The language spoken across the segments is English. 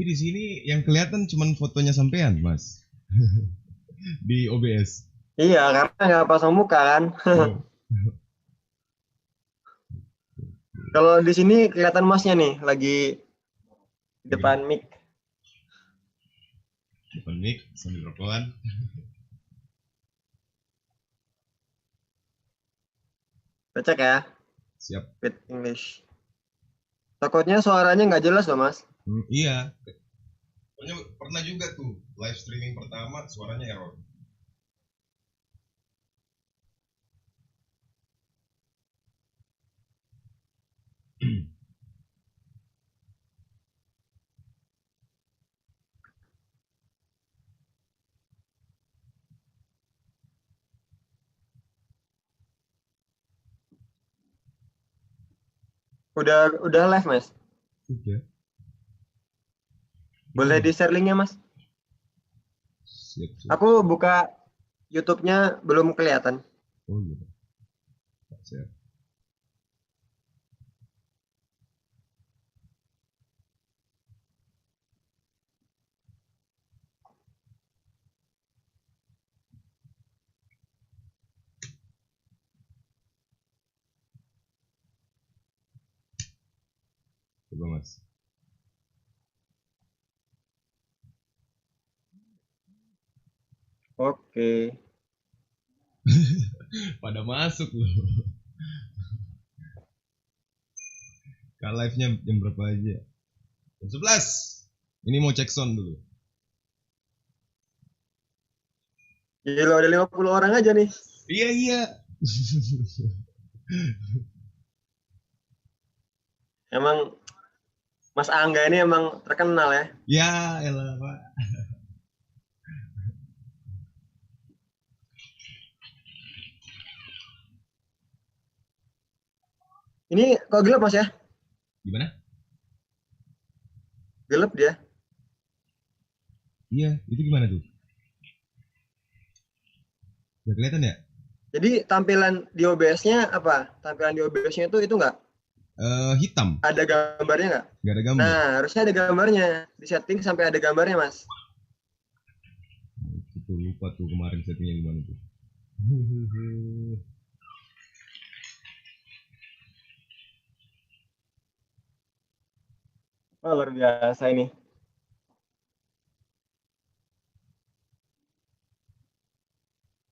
Tapi di sini yang kelihatan cuman fotonya sampean, Mas. Di OBS. Iya, karena nggak pasang muka kan. Oh. Kalau di sini kelihatan masnya nih, lagi di Lagi depan mic. depan mic sambil rokokan. Cek ya, Siap. with English. Takutnya suaranya nggak jelas loh, Mas. Iya. Pokoknya pernah juga tuh live streaming pertama suaranya error. Udah live, Mas. Udah. Boleh Gimana? di-share linknya, Mas? Siap, siap. Aku buka YouTube-nya belum kelihatan. Oh iya. Siap. Coba Mas. Oke. Pada masuk loh. Kak live-nya jam berapa aja? Jam 11. Ini mau cek sound dulu. Gila, ada 50 orang aja nih. Iya, iya. Emang Mas Angga ini emang terkenal ya. Ya, elah, Pak. Ini kok gelap, Mas ya? Gimana? Gelap dia. Iya, itu gimana tuh? Gak kelihatan ya? Jadi tampilan di OBS-nya apa? Tampilan di OBS-nya itu nggak Hitam. ada gambarnya nggak? Gak ada gambar. Nah, harusnya ada gambarnya. Di setting sampai ada gambarnya, Mas. Itu lupa tuh kemarin settingnya gimana tuh. Oh, luar biasa ini.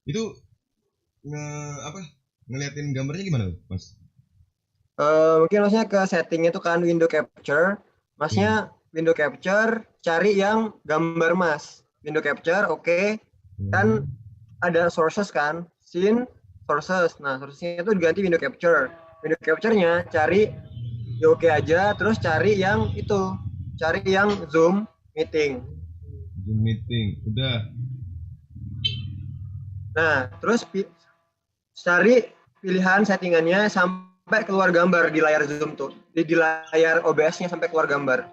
Itu nge apa? Ngeliatin gambarnya gimana tuh, Mas? Mungkin masnya ke setting itu kan window capture. Masnya Hmm. window capture cari yang gambar Mas. Window capture, oke. Kan Hmm. ada sources kan, scene sources. Nah, sourcesnya itu diganti window capture. Window capture-nya cari ya oke aja, terus cari yang itu, cari yang Zoom meeting. Zoom meeting. Udah. Nah, terus cari pilihan settingannya sampai keluar gambar di layar Zoom tuh, di layar OBS-nya sampai keluar gambar.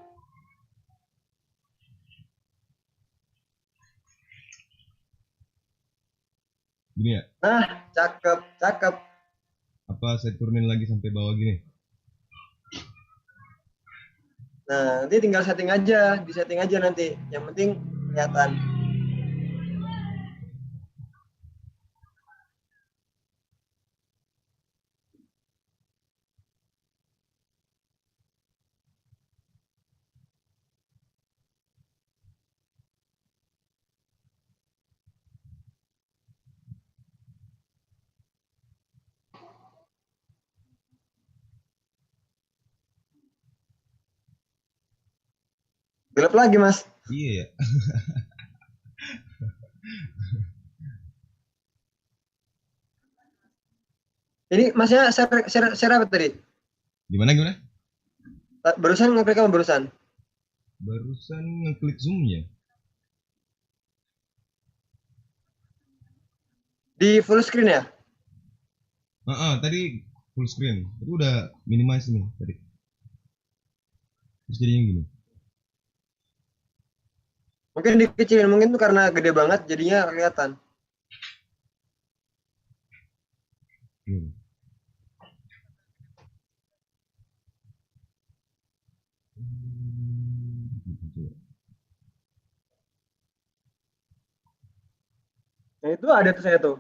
Gini ya? Nah, cakep, cakep. Apa saya turunin lagi sampai bawah gini? Nah, nanti tinggal setting aja, di setting aja nanti. Yang penting kelihatan. Gelap lagi, Mas. Iya ya. Ini Masnya share apa tadi? Gimana gimana? Barusan ngeklik apa barusan? Barusan ngeklik zoom-nya. Di full screen ya? Tadi full screen. Itu udah minimize nih tadi. Terus jadinya gini. Mungkin dikecilin, mungkin tuh karena gede banget jadinya kelihatan. Gini. Nah, itu ada tuh saya tuh.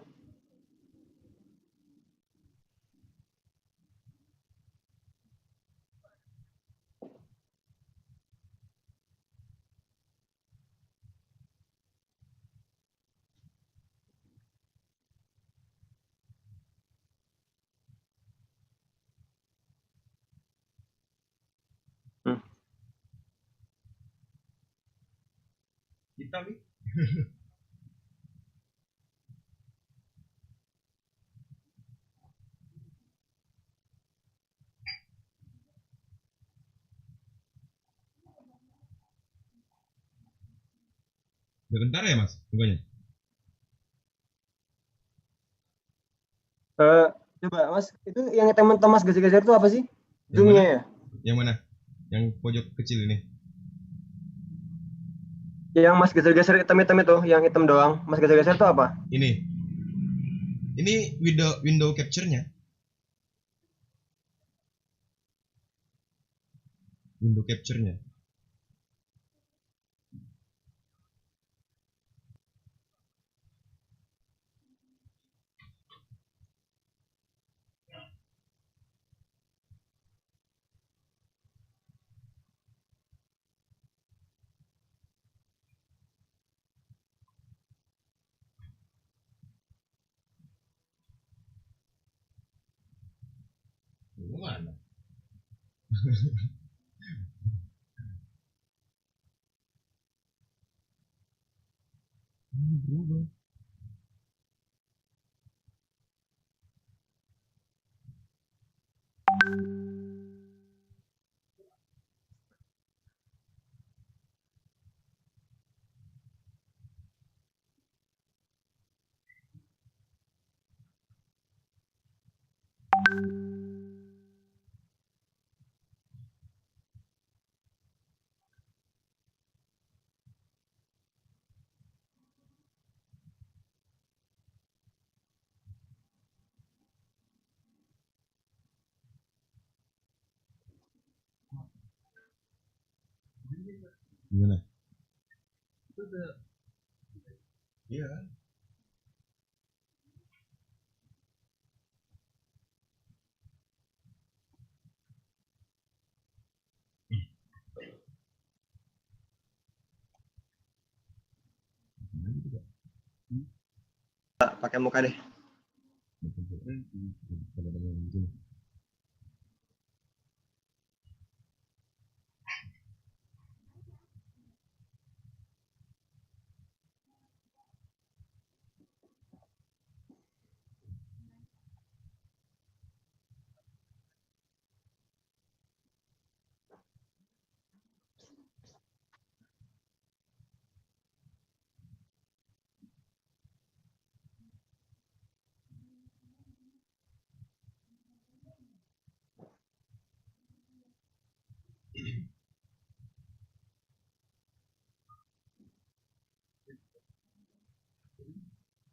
Hitam nih. Udah bentar ya mas, bukanya. Coba mas, itu yang teman-teman mas geser-geser itu apa sih? Yang mana? Zoomnya ya? Yang mana? Yang pojok kecil ini. Yang mas geser-geser hitam-hitam itu, yang hitam doang. Mas geser-geser itu apa? Ini. Ini window capture-nya. Window capture-nya. Mana? Ini berubah. Gimana? Itu udah. Iya. Pakai muka deh.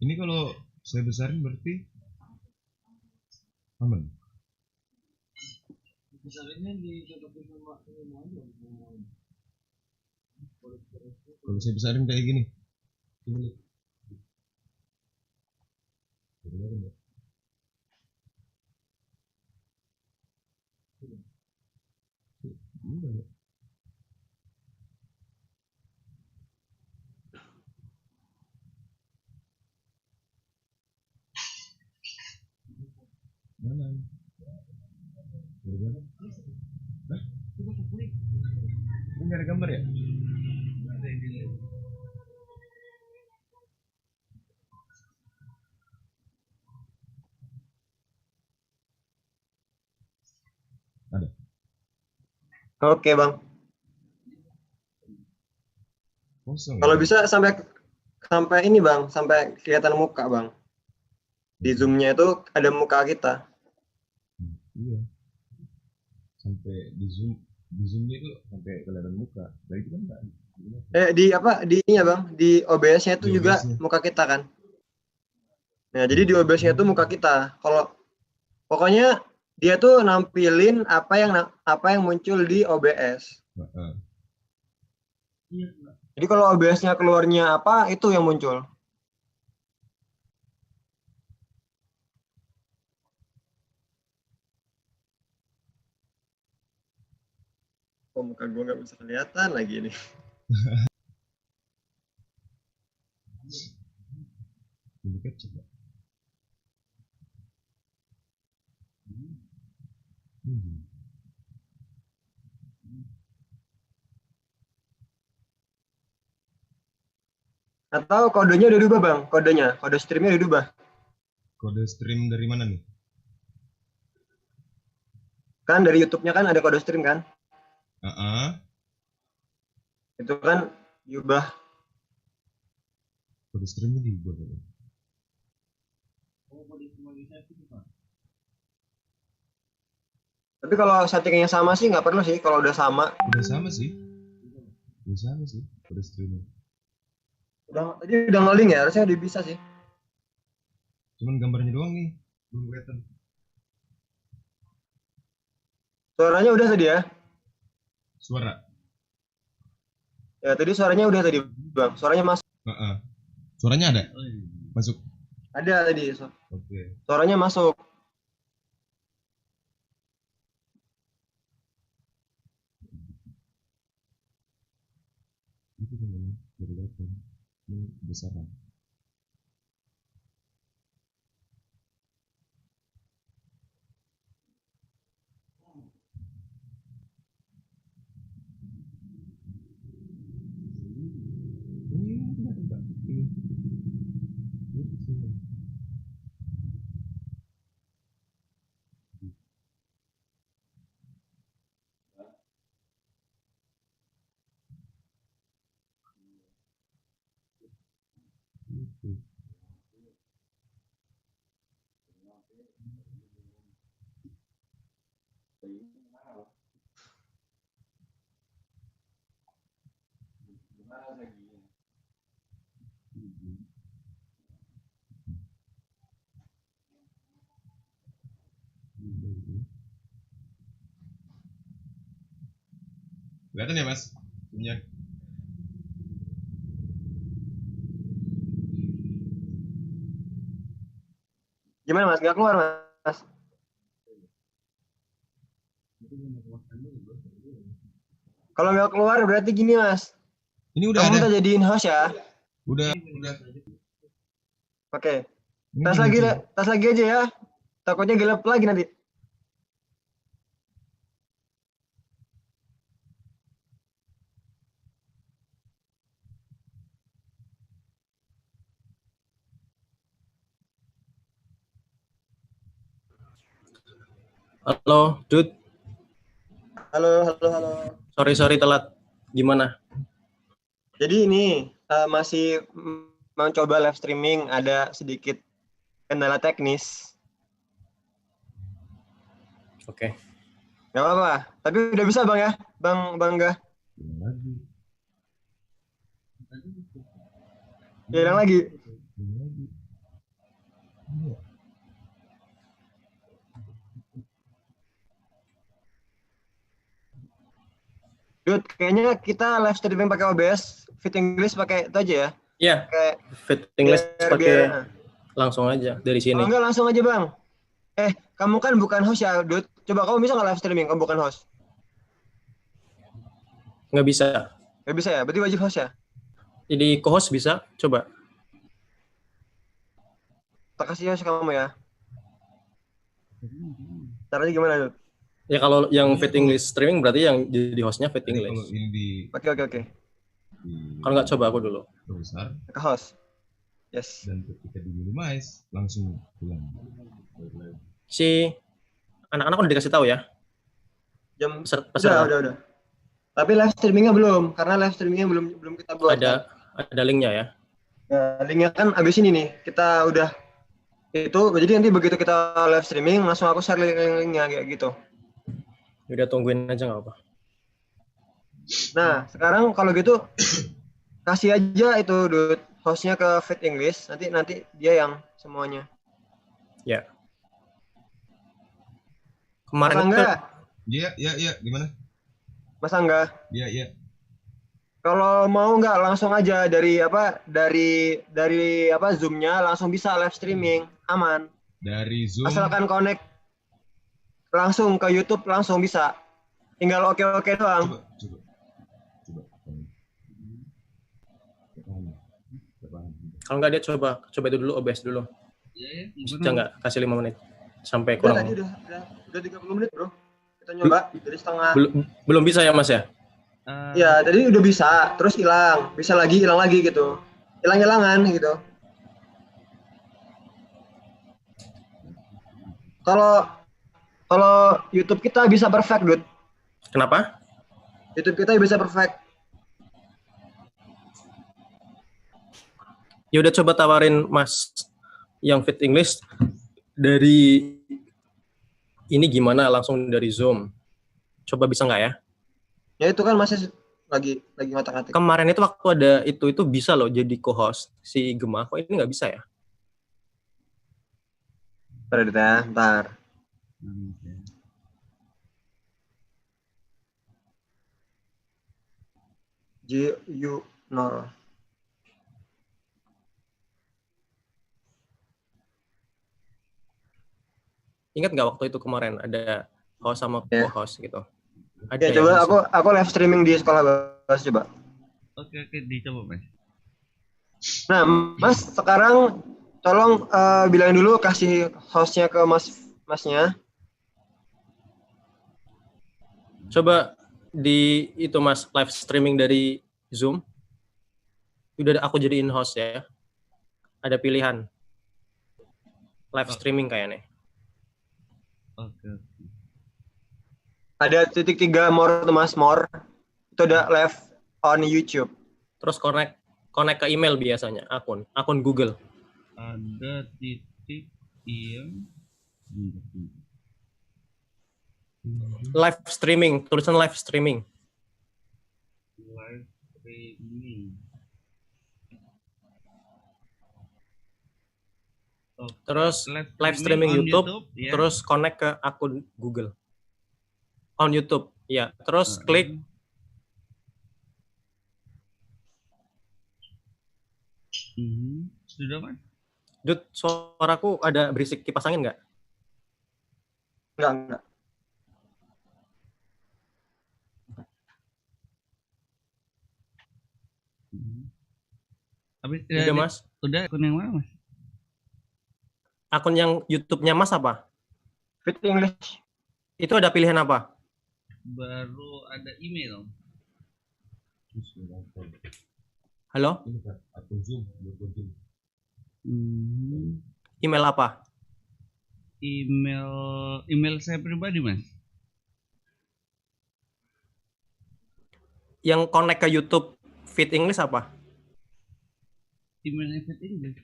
Ini kalau saya besarin berarti aman. Besarinnya dicocokkan sama ini aja. Kalau saya besarin kayak gini. Mana? Hah? Ini ada gambar ya? Ada. Oke bang. Kosong. Kalau Ya? bisa sampai ini bang, sampai kelihatan muka bang. Di zoomnya itu ada muka kita. Iya. Sampai di zoomnya itu sampai kelihatan muka. Dari itu kan enggak. Di apa? Di ini ya bang, di OBS-nya itu Di juga OBS-nya. muka kita kan. Nah jadi di OBS-nya itu muka kita. Kalau pokoknya dia tuh nampilin apa yang muncul di OBS. Jadi kalau OBS-nya keluarnya apa, itu yang muncul. Oh, muka gue nggak bisa kelihatan lagi ini. Ini capture. Atau kodenya udah diubah bang, kode streamnya udah diubah. Kode stream dari mana nih? Kan dari YouTube-nya kan ada kode stream kan? Itu kan diubah. Kode streamnya diubah. Tapi kalau settingnya sama sih nggak perlu sih kalau udah sama. Udah sama sih. Udah sama sih kode streamnya. Tadi udah ngeling ya, harusnya udah bisa sih. Cuman gambarnya doang nih, belum kelihatan. Suaranya udah tadi ya? Suara. Ya tadi suaranya udah tadi bang, suaranya masuk. Suaranya ada? Masuk? Ada tadi. Oke. Suaranya masuk. Itu namanya dari data. Ini besaran. Kelihatan ya mas? Punya. Gimana mas? Nggak keluar mas? Kalau nggak keluar berarti gini mas. Ini udah Kamu ada. udah jadiin host ya? Udah. Oke. Ini Tas lagi aja ya. Takutnya gelap lagi nanti. Halo, Dut. Halo. Sorry telat. Gimana? Jadi ini masih mencoba live streaming, ada sedikit kendala teknis. Oke. Gak apa-apa. Tapi udah bisa bang ya, Bangga. Hilang lagi. Dut, kayaknya kita live streaming pakai OBS, fit English pakai itu aja ya. Iya. Fit English pakai langsung aja dari sini. Oh, enggak, langsung aja bang. Kamu kan bukan host ya, Dut. Coba kamu bisa nggak live streaming? Kamu bukan host. Nggak bisa. Nggak bisa ya? Berarti wajib host ya? Jadi co-host bisa? Coba. Tak kasih host kamu ya. Caranya gimana, Dut? Ya kalau yang fit English streaming berarti yang jadi hostnya fit English. Kalau ini di. Oke. Kalau nggak coba aku dulu. Besar. Ke host. Yes. Dan ketika di minimize langsung pulang. Si anak-anak udah dikasih tahu ya? Jam peserta. Udah. Tapi live streamingnya belum, karena live streamingnya belum kita buat. Ada linknya ya? Nah, linknya kan abis ini nih, kita udah itu, jadi nanti begitu kita live streaming langsung aku share linknya kayak gitu. Udah tungguin aja nggak apa. Nah, sekarang kalau gitu kasih aja itu Dut, hostnya ke Fit English, nanti dia yang semuanya. Ya. Kemarin Mas Angga. Iya, gimana? Mas Angga. Iya. Kalau mau nggak langsung aja dari Zoom-nya langsung bisa live streaming, aman. Dari Zoom. Asalkan connect langsung ke YouTube langsung bisa. Tinggal oke doang. Coba. Kalau nggak dia coba itu dulu OBS dulu. Bisa nggak kasih 5 menit sampai Udah kurang? tadi udah 30 menit, Bro. Kita nyoba dari setengah. Belum bisa ya, Mas ya? Ya, tadi udah bisa, terus hilang, bisa lagi, hilang lagi gitu. Hilang-hilangan gitu. Kalau kalau YouTube kita bisa perfect, Dut. Kenapa? YouTube kita bisa perfect. Ya udah coba tawarin Mas yang fit English dari ini gimana langsung dari Zoom. Coba bisa nggak ya? Ya itu kan masih lagi ngotak-ngatik. Kemarin itu waktu ada itu bisa loh jadi co-host si Gemma. Kok ini nggak bisa ya? Ntar, Dut ya, ntar. GU 0. Ingat nggak waktu itu kemarin ada host sama Ya. co-host gitu? Ya, Ada coba bisa. aku live streaming di sekolah bahasa coba. Oke, dicoba Mas. Nah, Mas sekarang tolong bilangin dulu, kasih hostnya ke Masnya. Coba di itu Mas live streaming dari Zoom. Udah aku jadiin host ya. Ada pilihan live streaming kayaknya. Oke. Ada titik 3 more tuh, Mas, more. Itu udah live on YouTube. Terus connect ke email biasanya, akun Google. Ada titik yang Live streaming, tulisan live streaming. live streaming. Oke. Terus live streaming on YouTube ya. Terus connect ke akun Google. On YouTube, ya. Terus klik. Sudah Mas? Dut, suaraku ada berisik kipas angin nggak? Enggak. Habis Udah, Mas. Udah akun yang mana Mas? Akun yang YouTube-nya Mas apa? Fit English. Itu ada pilihan apa? Baru ada email. Halo? Akun Zoom. Email apa? Email saya pribadi Mas. Yang connect ke YouTube Fit English apa? Emailnya Fit English.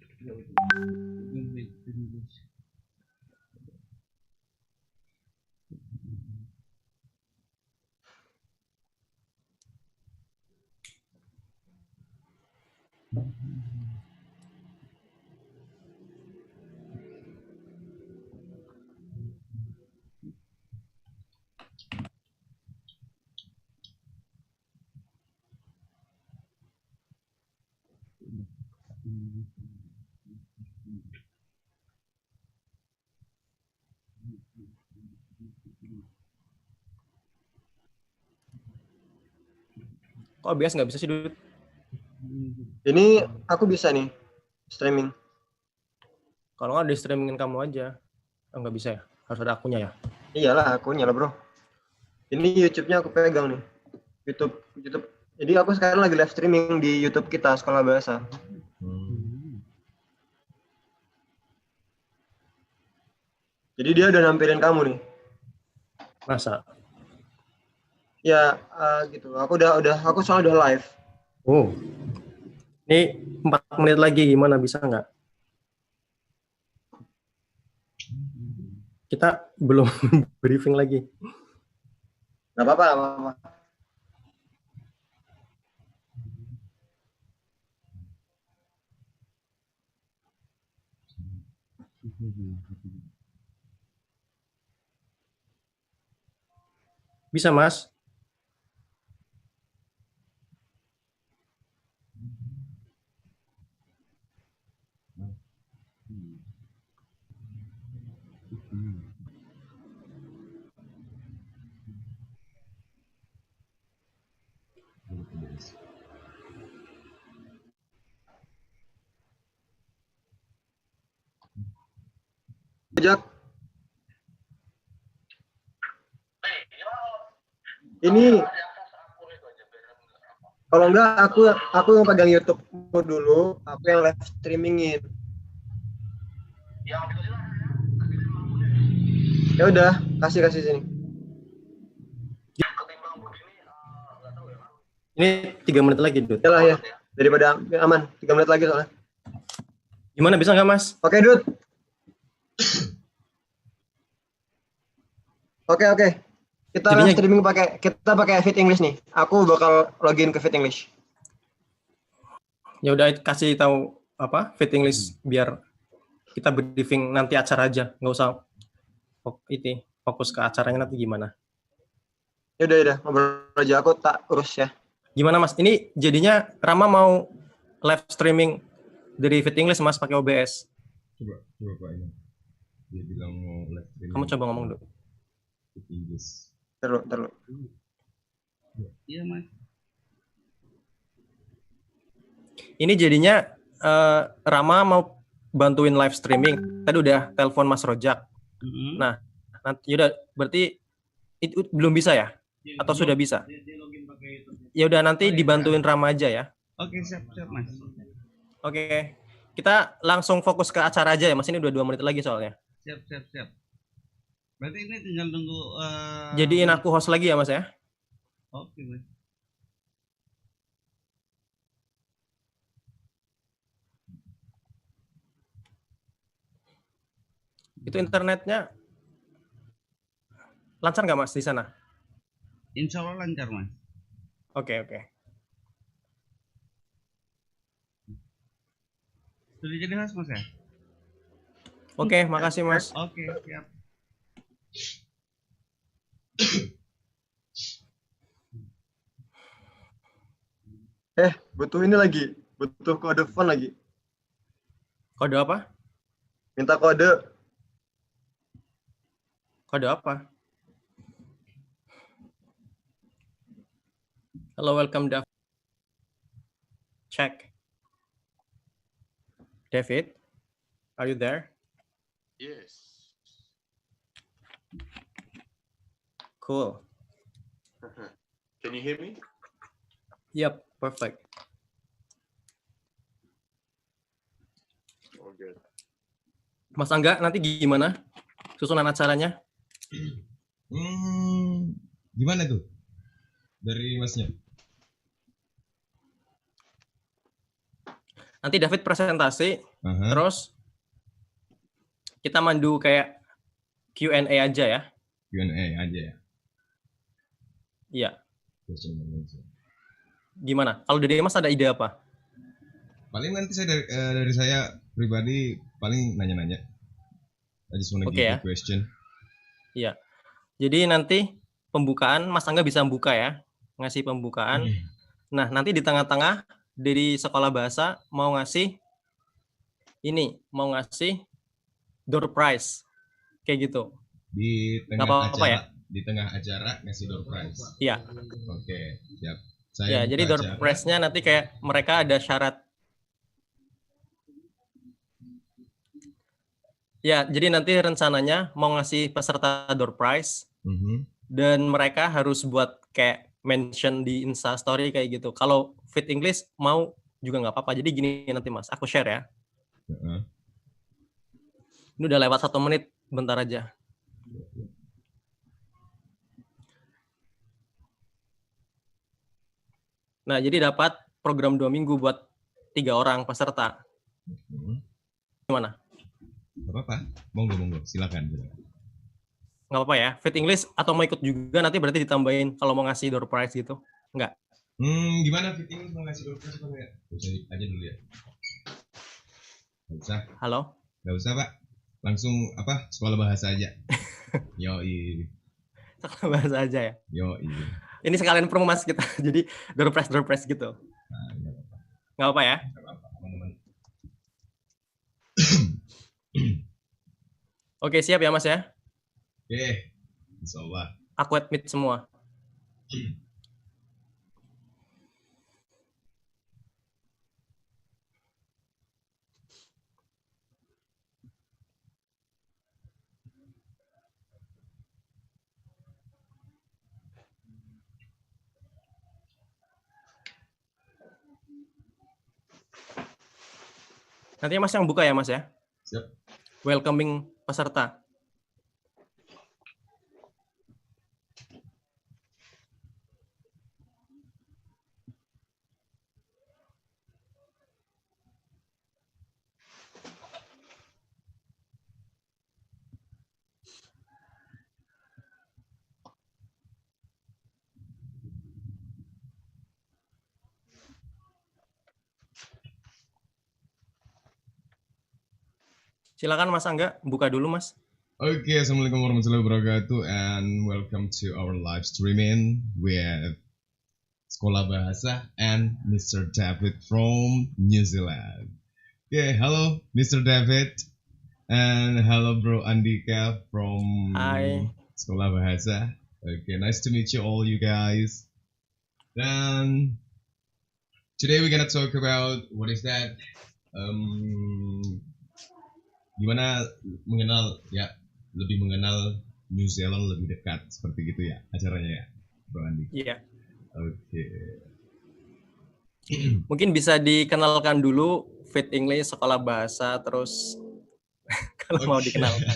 Kok biasa nggak bisa sih, Dut? Ini aku bisa nih streaming. Kalau nggak di streamingin kamu aja. Oh, nggak bisa ya? Harus ada akunnya ya? Iyalah, akunnya lah, Bro. Ini YouTube-nya aku pegang nih. YouTube. Jadi aku sekarang lagi live streaming di YouTube kita, Sekolah Bahasa. Jadi dia udah nampilin kamu nih. Masa? Ya, gitu. Aku soalnya udah live. Oh. Ini 4 menit lagi, gimana bisa nggak? Kita belum briefing lagi. Nggak apa-apa. Bisa, Mas? gitu guys. Jak. Ini kalau enggak aku yang pegang YouTube dulu, aku yang live streamingin. Ya udah, kasih sini. Ini 3 menit lagi, Dut. Yalah ya, daripada aman. 3 menit lagi soalnya. Gimana, bisa nggak, Mas? Oke, Dut. Oke. Kita Jadinya- streaming kita pakai Fit English nih. Aku bakal login ke Fit English. Ya udah kasih tahu apa Fit English biar kita briefing nanti acara aja, nggak usah fokus ke acaranya nanti gimana. Ya udah, ngobrol aja, aku tak urus ya. Gimana Mas? Ini jadinya Rama mau live streaming dari Fit English Mas pakai OBS. Coba Pak ini. Dia bilang mau live streaming. Kamu coba ngomong dulu. Fit English. Terlalu. Iya Mas. Ini jadinya Rama mau bantuin live streaming. Tadi udah telepon Mas Rojak. Nah, nanti udah berarti itu belum bisa ya? Atau sudah bisa? Ya udah nanti dibantuin Rama aja ya. Oke, siap Mas. Oke. Kita langsung fokus ke acara aja ya, Mas. Ini udah 2 menit lagi soalnya. Siap. Berarti ini tinggal tunggu Jadiin aku host lagi ya, Mas ya? Oke, Mas. Itu internetnya lancar nggak Mas di sana? Insya Allah lancar Mas. Oke. Sudah jadi host Mas ya? Oke, makasih Mas. Oke, siap. Butuh ini lagi. Butuh kode phone lagi. Kode apa? Minta kode. Kode apa? Hello, welcome David. Check. David, are you there? Yes. Cool. Can you hear me? Yep, perfect. Oh, good. Mas Angga, nanti gimana susunan acaranya? Gimana tuh? Dari Masnya? Nanti David presentasi, terus kita mandu kayak Q&A aja ya. Q&A aja ya? Iya. Gimana? Kalau dari Mas ada ide apa? Paling nanti saya dari saya pribadi paling nanya-nanya. I just wanna give ya. a question. Iya. Jadi nanti pembukaan Mas Angga bisa membuka ya, ngasih pembukaan. Nah, nanti di tengah-tengah dari sekolah bahasa mau ngasih door prize kayak gitu. Di tengah apa-apa acara, ya? Di tengah acara ngasih door prize. Iya. Oke, siap. Ya, jadi door prize-nya nanti kayak mereka ada syarat. Ya, jadi nanti rencananya mau ngasih peserta door prize dan mereka harus buat kayak mention di Insta Story kayak gitu. Kalau Fit English mau juga nggak apa-apa. Jadi gini nanti Mas, aku share ya. Ini udah lewat 1 menit, bentar aja. Nah, jadi dapat program 2 minggu buat 3 orang peserta. Gimana? Gak apa-apa, monggo, silakan. Nggak apa-apa ya, Fit English atau mau ikut juga nanti berarti ditambahin kalau mau ngasih door prize gitu? Nggak? Gimana Fit English mau ngasih door prize apa enggak? Usah aja dulu ya. Gak usah. Halo? Gak usah Pak, langsung sekolah bahasa aja. Yoi. Sekolah bahasa aja ya? Yoi. Ini sekalian promo Mas kita, jadi door prize gitu. Nah, gak apa-apa. Nggak apa-apa ya? Gak apa-apa, teman-teman. Oke, siap ya Mas ya? Oke, insyaallah. Aku admit semua. Nanti Mas yang buka ya Mas ya. Siap. Welcoming peserta. Silakan Mas Angga, buka dulu Mas. Okay, assalamualaikum warahmatullahi wabarakatuh, and welcome to our live streaming with Sekolah Bahasa and Mr. David from New Zealand. Okay, hello Mr. David, and hello Bro Andika from Hi. Sekolah Bahasa. Okay, nice to meet you all, you guys. Then today we're gonna talk about what is that? Gimana lebih mengenal New Zealand lebih dekat, seperti gitu ya acaranya ya, Bro Andi. Iya. Oke. Mungkin bisa dikenalkan dulu Fit English Sekolah Bahasa terus kalau mau dikenalkan.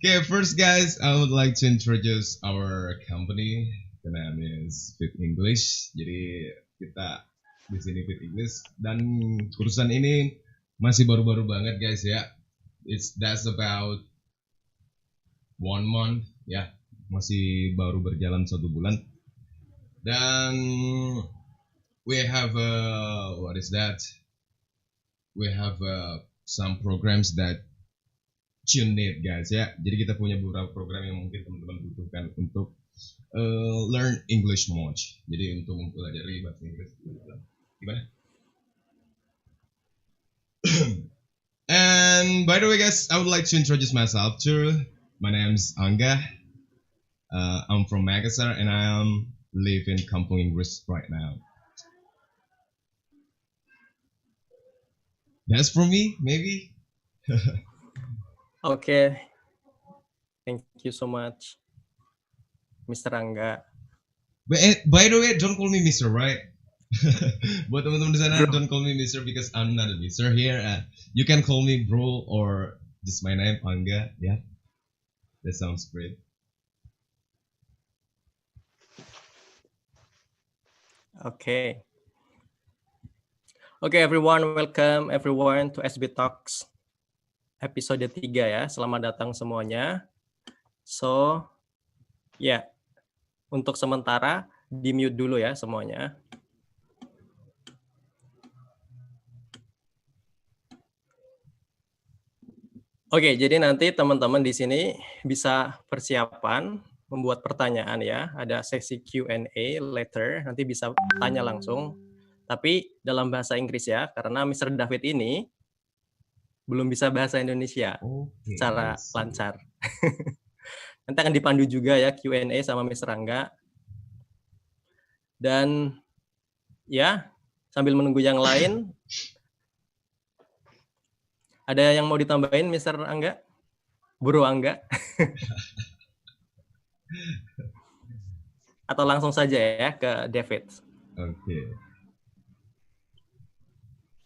Okay, first guys, I would like to introduce our company. The name is Fit English. Jadi kita di sini Fit English dan kursusan ini masih baru-baru banget guys ya. That's about 1 month ya, masih baru berjalan 1 bulan. Dan we have what is that? We have some programs that you need guys ya. Jadi kita punya beberapa program yang mungkin teman-teman butuhkan untuk learn English more. Jadi untuk mempelajari bahasa Inggris gimana? And by the way guys, I would like to introduce myself too. My name is Angga. I'm from Makassar and I live in Kampung Inggris right now. That's for me, maybe. Oke. Thank you so much, Mr. Angga. By the way, don't call me Mr. Right? Buat teman-teman di sana, don't call me Mr. because I'm not a Mr. here. You can call me bro or just my name Angga. Yeah, that sounds great. Oke. Oke everyone, welcome everyone to SB Talks episode 3 ya. Selamat datang semuanya. So, ya, untuk sementara di-mute dulu ya semuanya. Oke, jadi nanti teman-teman di sini bisa persiapan membuat pertanyaan ya. Ada sesi Q&A later, nanti bisa tanya langsung. Tapi dalam bahasa Inggris ya, karena Mr. David ini belum bisa bahasa Indonesia secara lancar. Nanti akan dipandu juga ya Q&A sama Mr. Angga. Dan ya, sambil menunggu yang lain, ada yang mau ditambahin Mr. Angga? Bro Angga? Atau langsung saja ya ke David? Oke.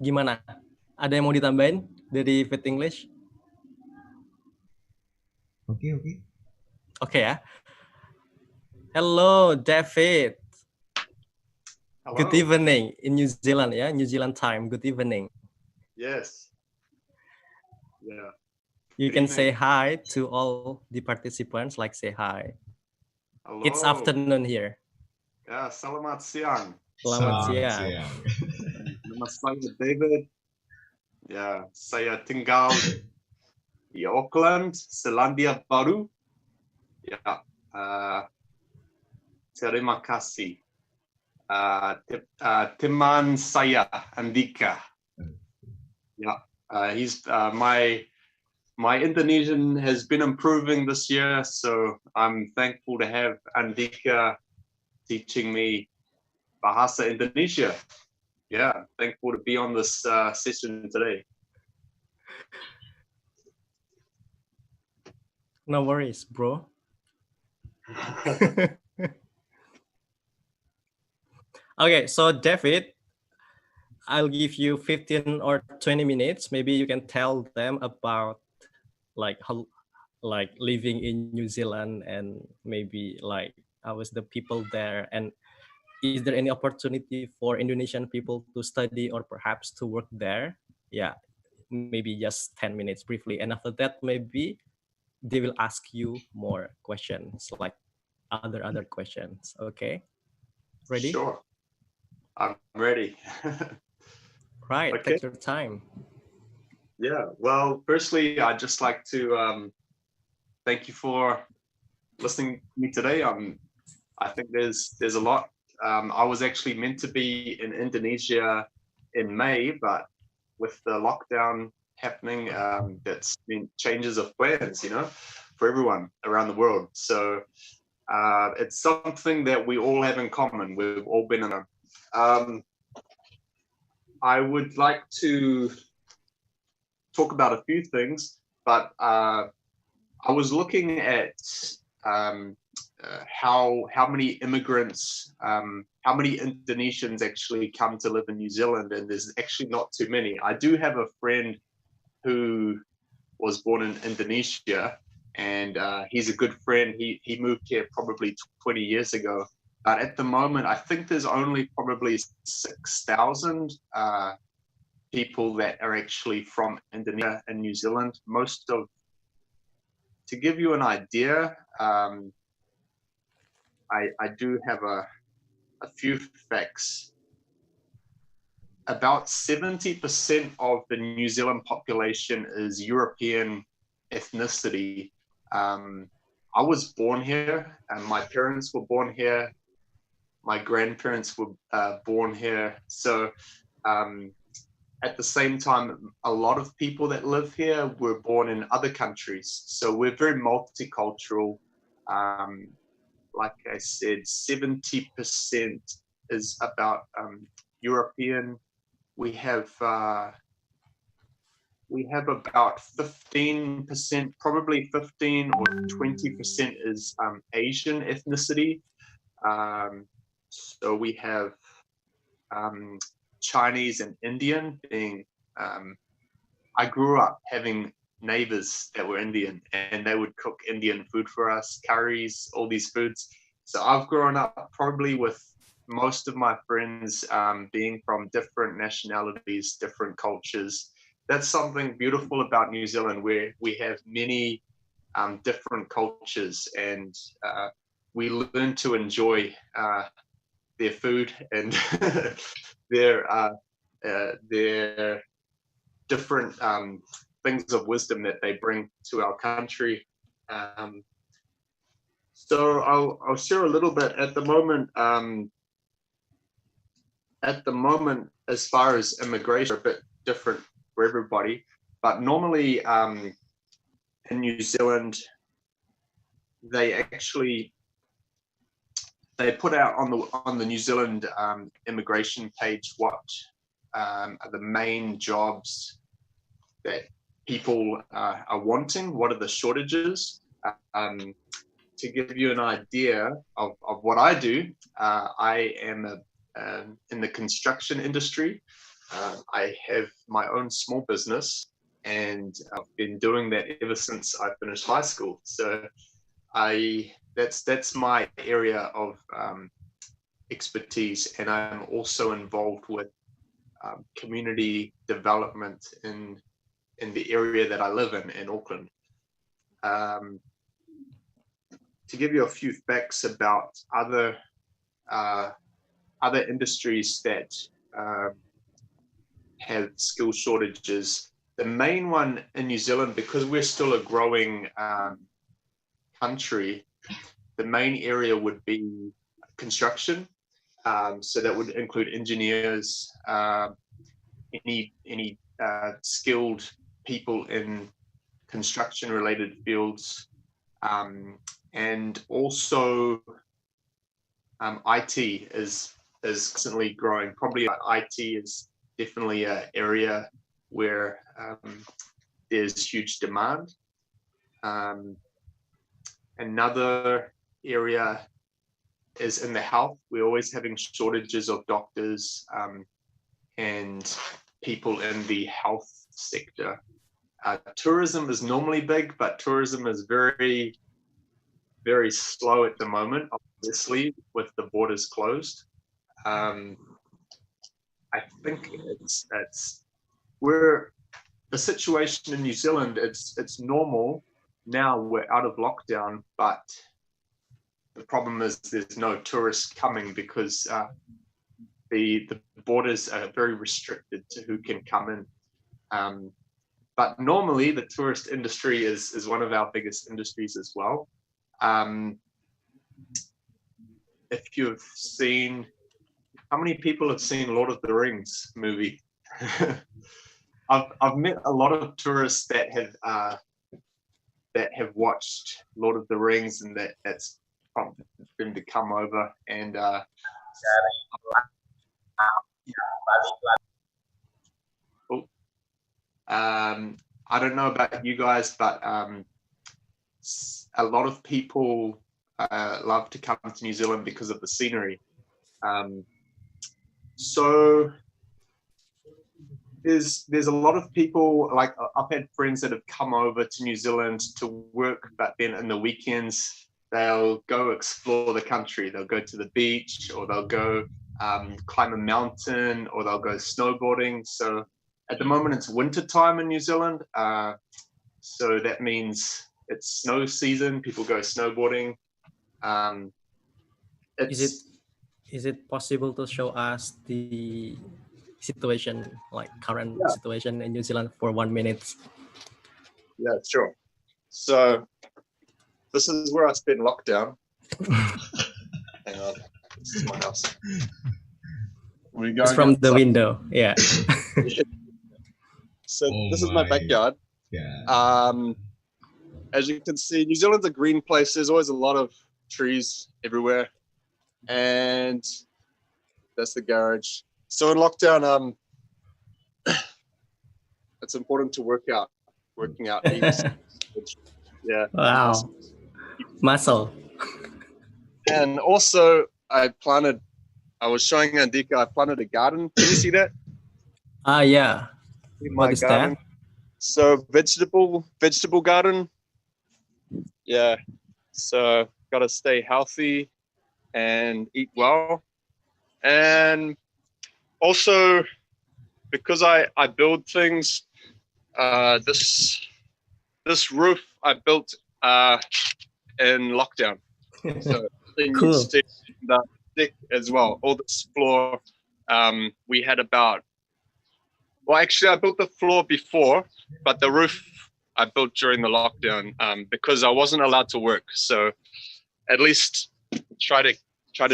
Gimana? Ada yang mau ditambahin dari Fit English? Oke. Oke ya. Hello David. Hello. Good evening in New Zealand ya, New Zealand time. Good evening. Yes. Yeah. You Good can evening. say hi to all the participants, like say hi. Hello. It's afternoon here. Ya, selamat siang. Selamat siang. Nama saya David. Ya, saya tinggal di Auckland, Selandia Baru. Ya, terima kasih. Teman saya Andika. Ya, he's my Indonesian has been improving this year, so I'm thankful to have Andika teaching me Bahasa Indonesia. Yeah, thankful to be on this session today. No worries, bro. Okay, so David, I'll give you 15 or 20 minutes. Maybe you can tell them about like how like living in New Zealand, and maybe like how is the people there, and is there any opportunity for Indonesian people to study or perhaps to work there? Yeah, maybe just 10 minutes briefly. And after that, maybe they will ask you more questions, like other questions. Okay, ready? Sure, I'm ready. Right, Okay. take your time. Yeah. Well, firstly, I'd just like to thank you for listening to me today. I think there's a lot. I was actually meant to be in Indonesia in May, but with the lockdown happening, that's been changes of plans, for everyone around the world. So it's something that we all have in common. We've all been in a. I would like to talk about a few things, but I was looking at how many immigrants, how many Indonesians actually come to live in New Zealand, and there's actually not too many. I do have a friend who was born in Indonesia, and he's a good friend. He moved here probably 20 years ago, but at the moment, I think there's only probably 6,000 people that are actually from Indonesia and New Zealand. To give you an idea, I do have a few facts. About 70% of the New Zealand population is European ethnicity. I was born here, and my parents were born here. My grandparents were born here. So at the same time, a lot of people that live here were born in other countries. So we're very multicultural. Like I said, 70% is about European. We have about 15%, probably 15 or 20% is Asian ethnicity. So we have Chinese and Indian being. I grew up having neighbors that were Indian, and they would cook Indian food for us, curries, all these foods. So I've grown up probably with most of my friends being from different nationalities, different cultures. That's something beautiful about New Zealand, where we have many different cultures, and we learn to enjoy their food and their different things of wisdom that they bring to our country. So I'll share a little bit at the moment. At the moment, as far as immigration, a bit different for everybody. But normally in New Zealand, they put out on the New Zealand immigration page what are the main jobs that people are wanting. What are the shortages? To give you an idea of what I do, I am in the construction industry. I have my own small business, and I've been doing that ever since I finished high school. So that's my area of expertise, and I'm also involved with community development in the area that I live in Auckland. To give you a few facts about other industries that have skill shortages, the main one in New Zealand, because we're still a growing country, the main area would be construction. So that would include engineers, any skilled people in construction related fields, and also IT is constantly growing. Probably IT is definitely an area where there's huge demand. Another area is in the health. We're always having shortages of doctors, and people in the health sector. Tourism is normally big, but tourism is very, very slow at the moment, obviously, with the borders closed. I think it's we're the situation in New Zealand. It's normal now. We're out of lockdown, but the problem is there's no tourists coming because the borders are very restricted to who can come in. But normally the tourist industry is one of our biggest industries as well. If you've seen, how many people have seen Lord of the Rings movie? I've met a lot of tourists that have watched Lord of the Rings, and that's prompted them to come over and I don't know about you guys, but a lot of people love to come to New Zealand because of the scenery. So there's a lot of people, like I've had friends that have come over to New Zealand to work, but then in the weekends they'll go explore the country. They'll go to the beach, or they'll go climb a mountain, or they'll go snowboarding. So at the moment it's winter time in New Zealand, so that means it's snow season. People go snowboarding. Is it possible to show us the situation, like current situation in New Zealand for 1 minute? Yeah, sure. So this is where I spent lockdown. Hang on, this is my house. It's from the window, yeah. So this is my backyard. Yeah. As you can see, New Zealand's a green place. There's always a lot of trees everywhere, and that's the garage. So in lockdown, it's important to working out. Yeah. Wow. Muscle. And also, I was showing Andika, I planted a garden. Can you see that? Yeah. What is garden. That? So vegetable garden. Yeah. So got to stay healthy and eat well. And also, because I build things, this roof I built in lockdown. So cool. The stick as well. All this floor, we had actually I built the floor before, but the roof I built during the lockdown because I wasn't allowed to work. So at least try to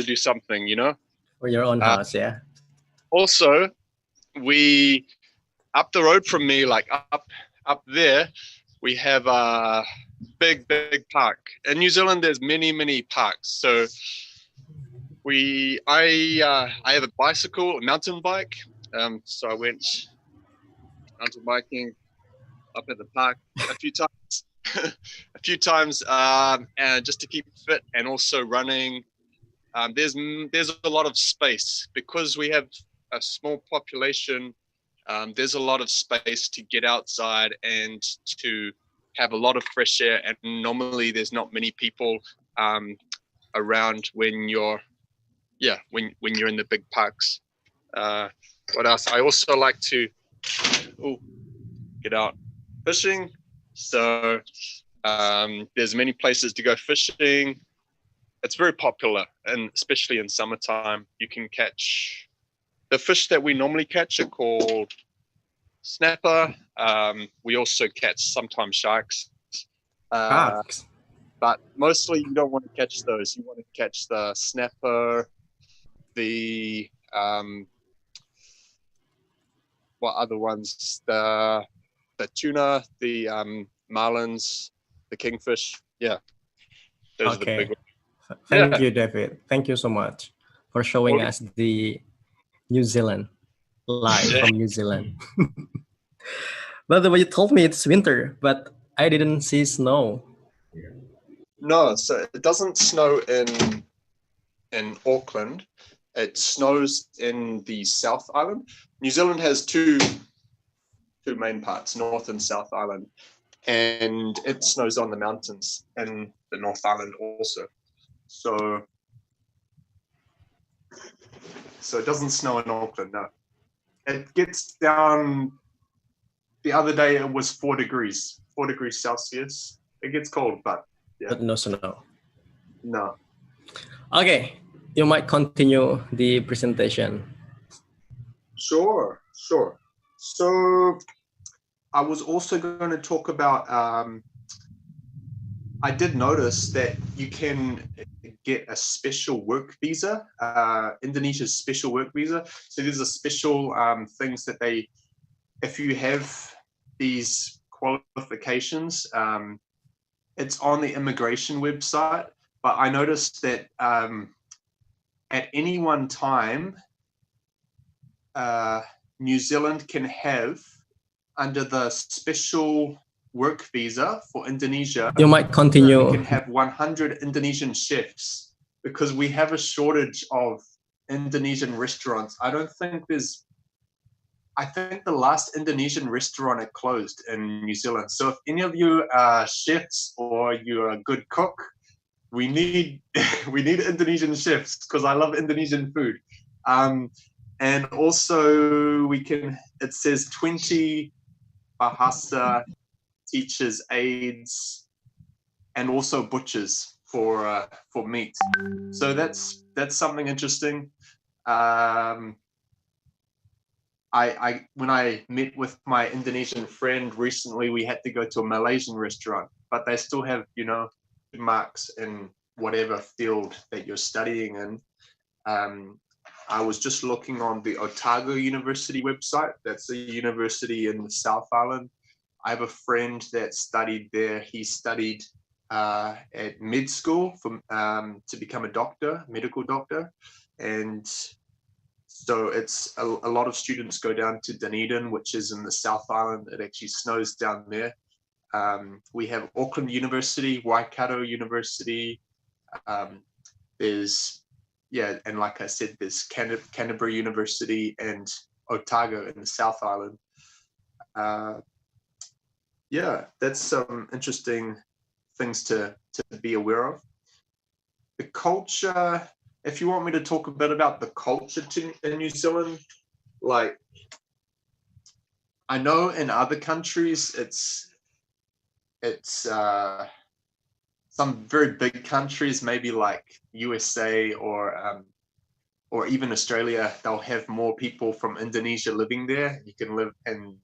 do something, For your own house, yeah. Also, we up the road from me, like up there, we have a big park. In New Zealand, there's many parks. So I have a bicycle, a mountain bike. So I went mountain biking up at the park a few times, and just to keep fit, and also running. There's a lot of space because we have a small population. There's a lot of space to get outside and to have a lot of fresh air. And normally there's not many people around when you're in the big parks. What else? I also like to get out fishing. So there's many places to go fishing. It's very popular, and especially in summertime, you can catch the fish that we normally catch are called snapper. We also catch sometimes sharks. But mostly you don't want to catch those. You want to catch the snapper, the what other ones? The tuna, the marlins, the kingfish. Yeah, those are the big ones. Thank you, David. Thank you so much for showing us the New Zealand live from New Zealand. By the way, you told me it's winter, but I didn't see snow. No, so it doesn't snow in Auckland. it snows in the South Island. New Zealand has two main parts, North and South Island, and it snows on the mountains in the North Island also. So it doesn't snow in Auckland, no. It gets down, the other day it was 4 degrees Celsius. It gets cold, but yeah. But no snow. No. Okay, you might continue the presentation. Sure. So I was also going to talk about, I did notice that you can get a special work visa, Indonesia's special work visa. So there's a special things that they, if you have these qualifications, it's on the immigration website. But I noticed that at any one time, New Zealand can have, under the special work visa for Indonesia, You might continue. we can have 100 Indonesian chefs, because we have a shortage of Indonesian restaurants. I think the last Indonesian restaurant had closed in New Zealand. So if any of you are chefs or you're a good cook, we need Indonesian chefs, because I love Indonesian food. And also it says 20 bahasa teachers, aides, and also butchers for meat. So that's something interesting. When I met with my Indonesian friend recently, we had to go to a Malaysian restaurant, but they still have, marks in whatever field that you're studying in. I was just looking on the Otago University website. That's a university in the South Island. I have a friend that studied there. He studied at med school to become a medical doctor. And so it's a lot of students go down to Dunedin, which is in the South Island. It actually snows down there. We have Auckland University, Waikato University. And like I said, there's Canterbury University and Otago in the South Island. That's some interesting things to be aware of. The culture, if you want me to talk a bit about the culture in New Zealand, like, I know in other countries it's some very big countries, maybe like USA or even Australia, they'll have more people from Indonesia living there. You can live in,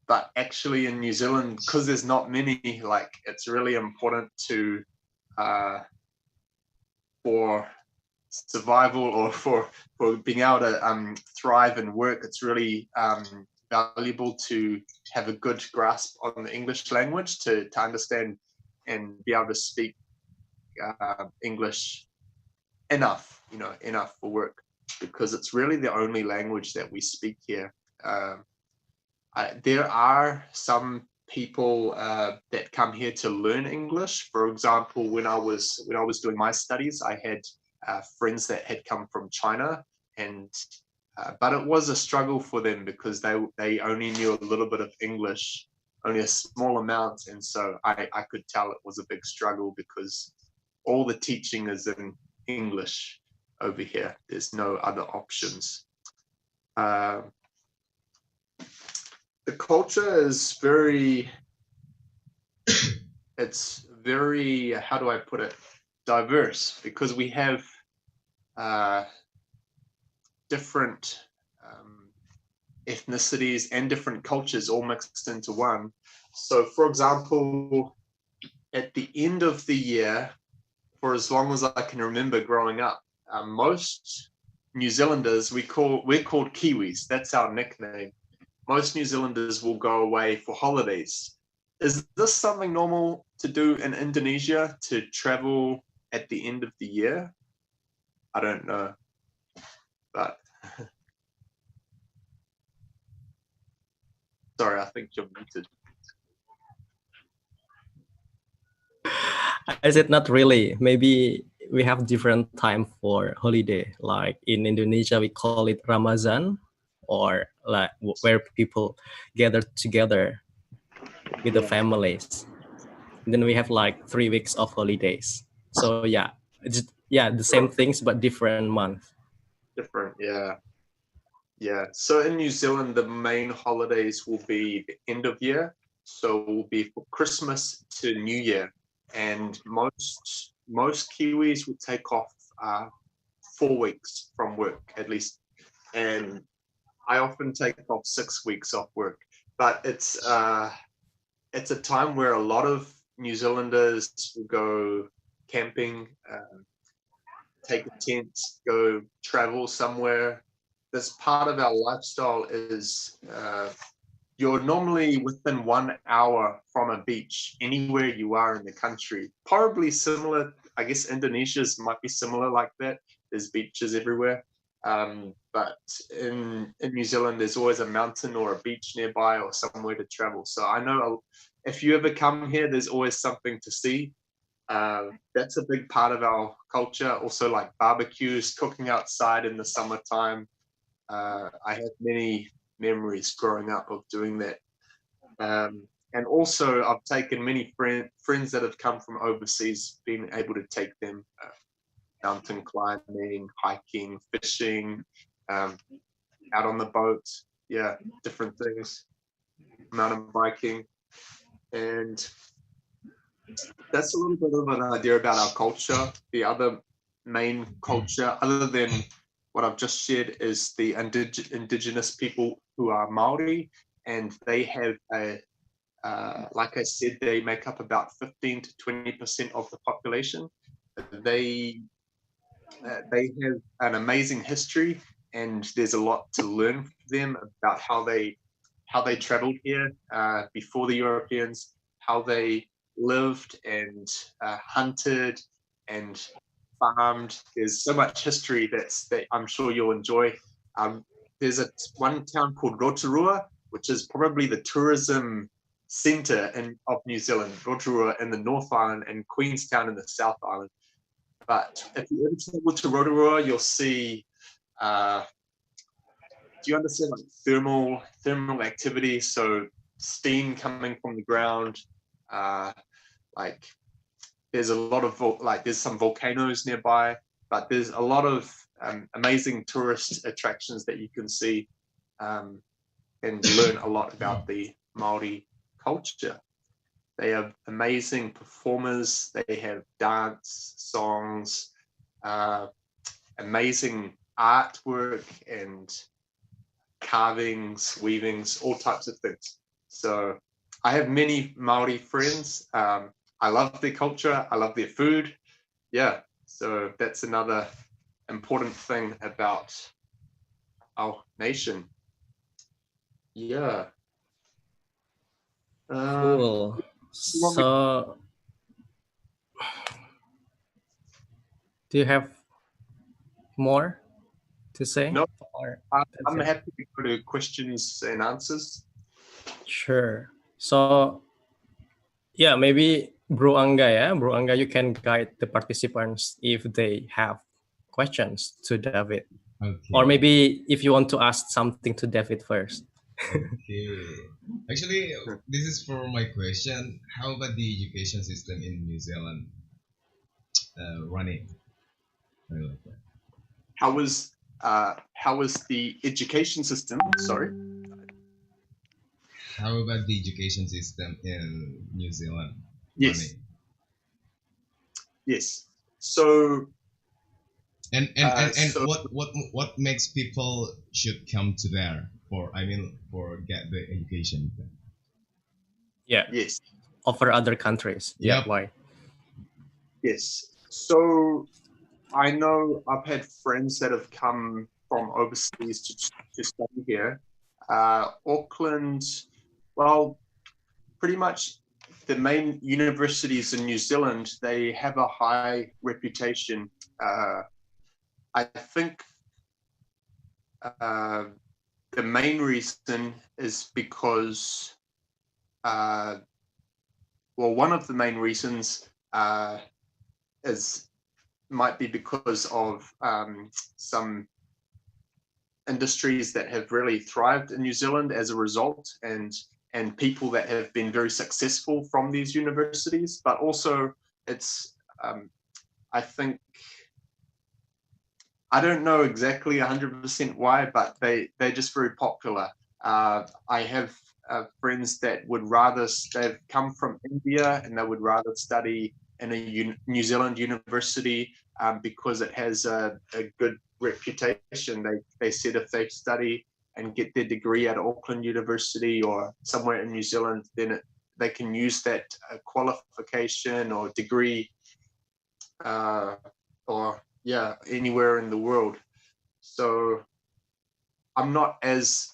but actually in New Zealand, because there's not many, like, it's really important to, for survival or for being able to thrive and work, it's really valuable to have a good grasp on the English language to understand and be able to speak English enough for work, because it's really the only language that we speak here. There are some people that come here to learn English. For example, when I was doing my studies, I had friends that had come from China, and but it was a struggle for them because they only knew a little bit of English, only a small amount, and so I could tell it was a big struggle because all the teaching is in English over here. There's no other options. The culture is very, how do I put it, diverse, because we have different ethnicities and different cultures all mixed into one. So, for example, at the end of the year, for as long as I can remember growing up, most New Zealanders, we're called Kiwis. That's our nickname. Most New Zealanders will go away for holidays. Is this something normal to do in Indonesia, to travel at the end of the year? I don't know, but sorry, I think you're muted. I said not really. Maybe we have different time for holiday. Like in Indonesia, we call it Ramadan, or like where people gather together with the families. And then we have like 3 weeks of holidays. So yeah, it's the same things but different month. Different, yeah. Yeah. So in New Zealand, the main holidays will be the end of year. So it will be for Christmas to New Year. And most Kiwis will take off 4 weeks from work at least. And I often take off 6 weeks off work. But it's a time where a lot of New Zealanders will go camping, take a tent, go travel somewhere. This part of our lifestyle is you're normally within 1 hour from a beach anywhere you are in the country. Probably similar, I guess Indonesia's might be similar like that. There's beaches everywhere. But in New Zealand, there's always a mountain or a beach nearby or somewhere to travel. So I know if you ever come here, there's always something to see. That's a big part of our culture. Also, like barbecues, cooking outside in the summertime. I have many memories growing up of doing that. And also, I've taken many friends that have come from overseas, being able to take them mountain climbing, hiking, fishing, out on the boat. Yeah, different things. Mountain biking. And that's a little bit of an idea about our culture. The other main culture, other than what I've just shared, is the indigenous people who are Maori, and they have like I said, they make up about 15 to 20% of the population. They have an amazing history, and there's a lot to learn from them about how they traveled here before the Europeans, how they lived and hunted and farmed. There's so much history that I'm sure you'll enjoy. There's one town called Rotorua, which is probably the tourism center of New Zealand. Rotorua in the North Island and Queenstown in the South Island. But if you ever travel to Rotorua, you'll see. Do you understand like thermal activity? So steam coming from the ground. Like there's a lot of there's some volcanoes nearby, but there's a lot of amazing tourist attractions that you can see and learn a lot about the Maori culture. They have amazing performers. They have dance, songs, amazing artwork and carvings, weavings, all types of things. So I have many Maori friends. I love their culture. I love their food. Yeah, so that's another important thing about our nation. Yeah. Cool. So, do you have more to say? No, Or I'm it? happy to go to questions and answers. Sure. So, yeah, maybe Bro Angga, you can guide the participants if they have questions to David. Okay. Or maybe if you want to ask something to David first. Okay. Actually, this is for my question. How about the education system in New Zealand running? I like that. How was the education system? Sorry. How about the education system in New Zealand? Yes. Running? Yes. So. And so, what makes people should come to there for get the education? Yeah. Yes. Over other countries. Yep. Yeah. Why? Yes. So I know I've had friends that have come from overseas to study here. Auckland, well, pretty much the main universities in New Zealand, they have a high reputation. I think the main reason is because, one of the main reasons is might be because of some industries that have really thrived in New Zealand as a result, and people that have been very successful from these universities. But also, it's I think, I don't know exactly 100% why, but they're just very popular. I have friends that would rather, they've come from India and they would rather study in a New Zealand university because it has a good reputation. They said if they study and get their degree at Auckland University or somewhere in New Zealand, then they can use that qualification or degree or anywhere in the world. So I'm not as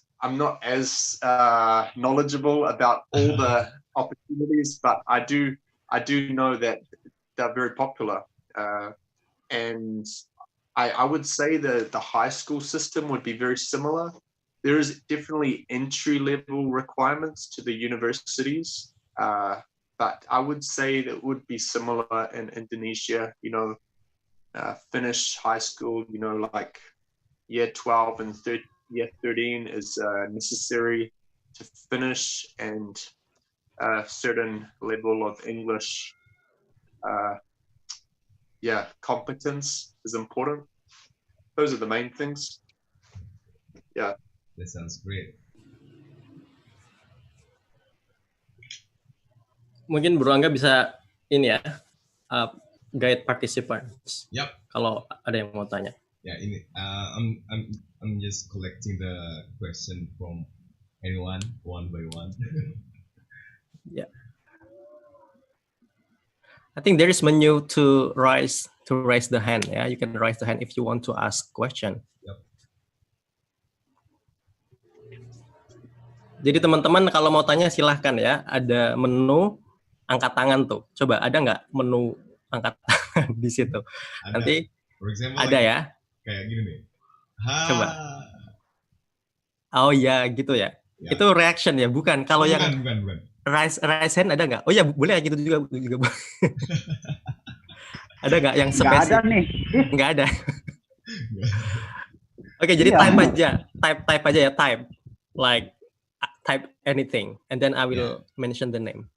knowledgeable about all the opportunities, but I do know that they're very popular, and I would say the high school system would be very similar. There is definitely entry level requirements to the universities, but I would say that would be similar in Indonesia. Finish high school, like year 12 and year 13 is necessary to finish, and a certain level of English competence is important. Those are the main things. Yeah. That sounds great. Mungkin Bro Angga bisa ini ya, guide participants. Yep. Kalau ada yang mau tanya. Yeah, I'm just collecting the question from anyone one by one. Yeah. I think there is menu to raise the hand. Yeah, you can raise the hand if you want to ask question. Yep. Jadi teman-teman kalau mau tanya silahkan ya. Ada menu angkat tangan tuh. Coba ada nggak menu angkat tangan di situ? Ada. Nanti For example, ada like, ya. Kayak gini nih. Ha. Coba. Oh ya gitu ya. Ya. Itu reaction ya, bukan. Kalau yang bukan. Raise hand ada nggak? Oh ya boleh gitu juga. Ada nggak yang spesifik? Nggak ada nih. Nggak ada. Oke, jadi type aja. Type aja ya, type. Like type anything and then I will mention the name.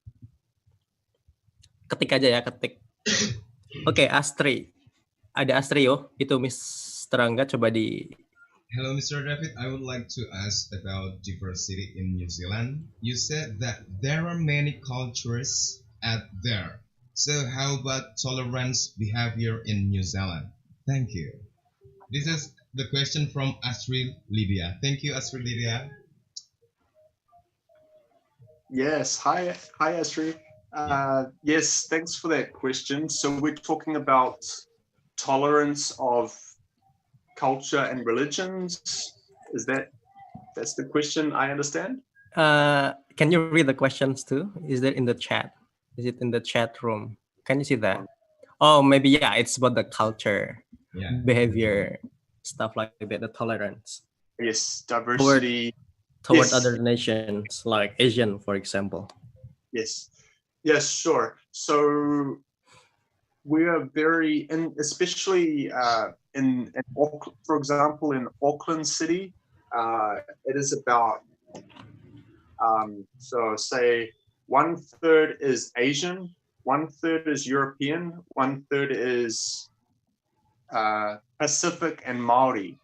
Ketik aja ya, ketik. Oke, Astri. Ada Astrio, itu Mr. Angga coba di. Hello, Mr. David. I would like to ask about diversity in New Zealand. You said that there are many cultures out there. So how about tolerance behavior in New Zealand? Thank you. This is the question from Astrid Lydia. Thank you, Astrid Lydia. Yes. Hi, Astrid. Yes, thanks for that question. So we're talking about tolerance of culture and religions. That's the question, I understand? Can you read the questions too? Is that in the chat? Is it in the chat room? Can you see that? Oh, maybe it's about the culture, behavior, stuff like that, the tolerance. Yes, diversity toward other nations like Asian, for example. Yes, sure. So we are very, and especially in Auckland, for example, in Auckland City, it is about so say 1/3 is Asian, 1/3 is European, 1/3 is Pacific and Maori.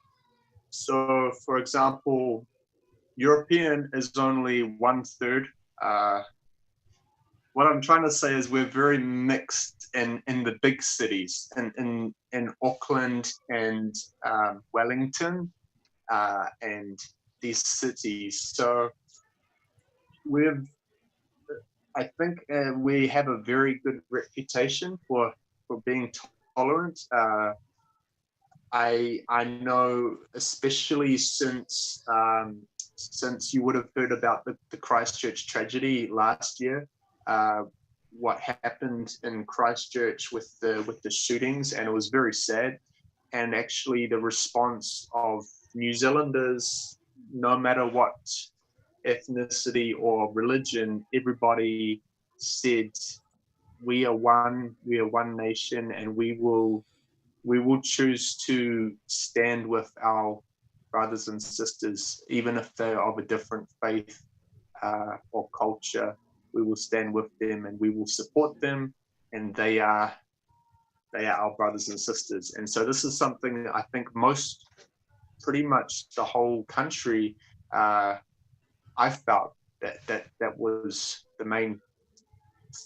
So, for example, European is only 1/3. What I'm trying to say is we're very mixed in the big cities, in Auckland and Wellington and these cities. So I think we have a very good reputation for being tolerant. I know, especially since you would have heard about the Christchurch tragedy last year, what happened in Christchurch with the shootings, and it was very sad. And actually, the response of New Zealanders, no matter what ethnicity or religion, everybody said, we are one nation, and we will we will choose to stand with our brothers and sisters, even if they're of a different faith or culture. We will stand with them and we will support them, and they are our brothers and sisters. And so this is something I think pretty much the whole country, I felt that was the main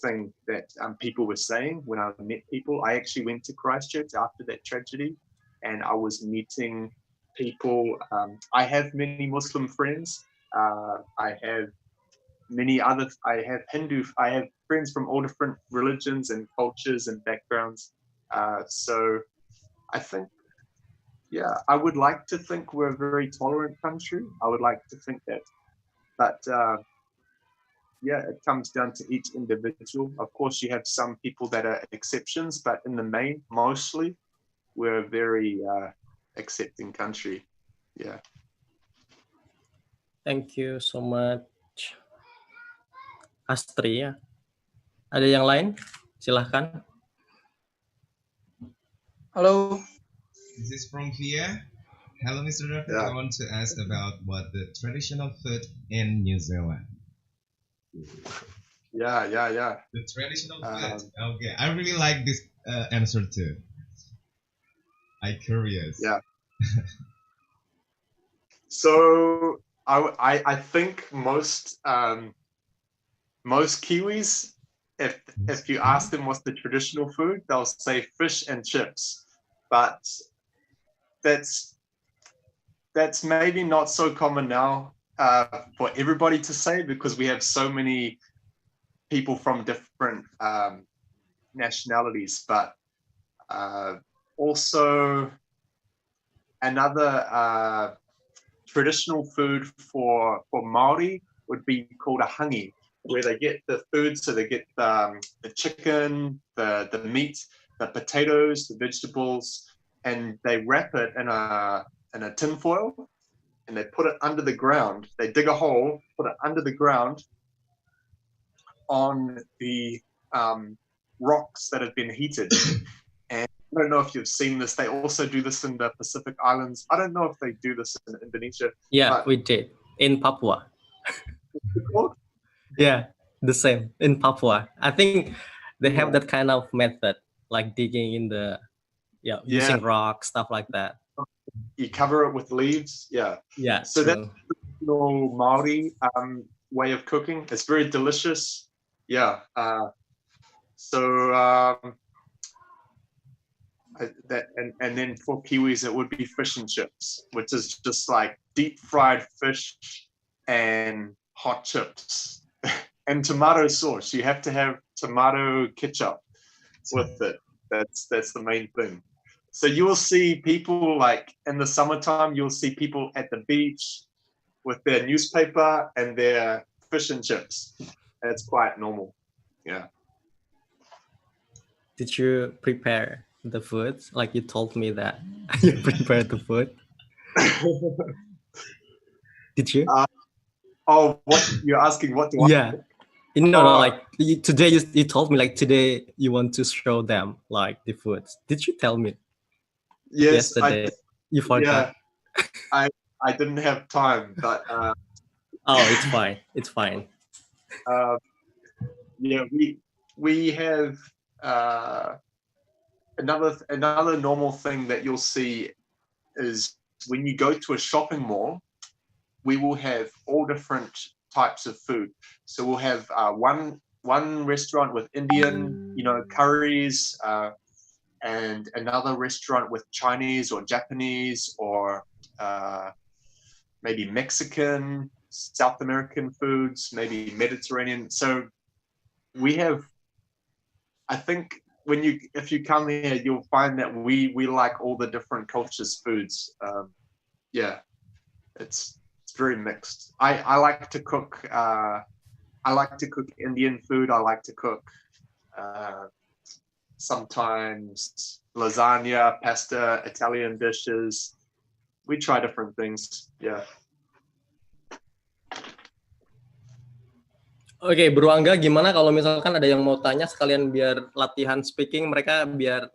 thing that people were saying when I met people. I actually went to Christchurch after that tragedy, and I was meeting people. I have many Muslim friends. I have I have friends from all different religions and cultures and backgrounds. So I think, yeah, I would like to think we're a very tolerant country. I would like to think that, but yeah, it comes down to each individual. Of course, you have some people that are exceptions, but in the main, mostly, we're a very accepting country. Yeah. Thank you so much, Astri. Ya. Ada yang lain? Silahkan. Halo. This is from Via. Hello, Mr. David. Yeah. I want to ask about what the traditional food in New Zealand. Yeah. The traditional food. Okay, I really like this answer too. I'm curious. Yeah. So I think most Kiwis, if you ask them what's the traditional food, they'll say fish and chips. But that's maybe not so common now for everybody to say, because we have so many people from different nationalities. But also another traditional food for Maori would be called a hangi, where they get the food. So they get the chicken, the meat, the potatoes, the vegetables, and they wrap it in a tin foil, and they put it under the ground. They dig a hole, put it under the ground on the rocks that have been heated. And I don't know if you've seen this. They also do this in the Pacific Islands. I don't know if they do this in Indonesia. Yeah, we did in Papua. But Yeah, the same in Papua. I think they have that kind of method, like digging in the using rocks, stuff like that. you cover it with leaves. Yeah. Yeah. So true. that's the traditional Maori way of cooking. It's very delicious. Yeah. And then for Kiwis, it would be fish and chips, which is just like deep fried fish and hot chips and tomato sauce. You have to have tomato ketchup with it. That's the main thing. So you will see people, like in the summertime, you'll see people at the beach with their newspaper and their fish and chips. That's quite normal. Yeah. Did you prepare the food? Like you told me that you prepared the food. Did you? What you're asking? What do Yeah. No, like today you told me like today you want to show them like the food. Did you tell me? Yes, yesterday. You forgot. Yeah, I didn't have time, but oh, it's fine. It's fine. Yeah, we have another normal thing that you'll see is when you go to a shopping mall, we will have all different types of food. So we'll have one restaurant with Indian, curries, and another restaurant with Chinese or Japanese or maybe Mexican, South American foods, maybe Mediterranean. So we have, I think if you come here, you'll find that we like all the different cultures' foods. Yeah, it's very mixed. I like to cook. I like to cook Indian food. I like to cook sometimes lasagna, pasta, Italian dishes. We try different things. Yeah. Oke, Bro Angga, gimana kalau misalkan ada yang mau tanya sekalian biar latihan speaking mereka biar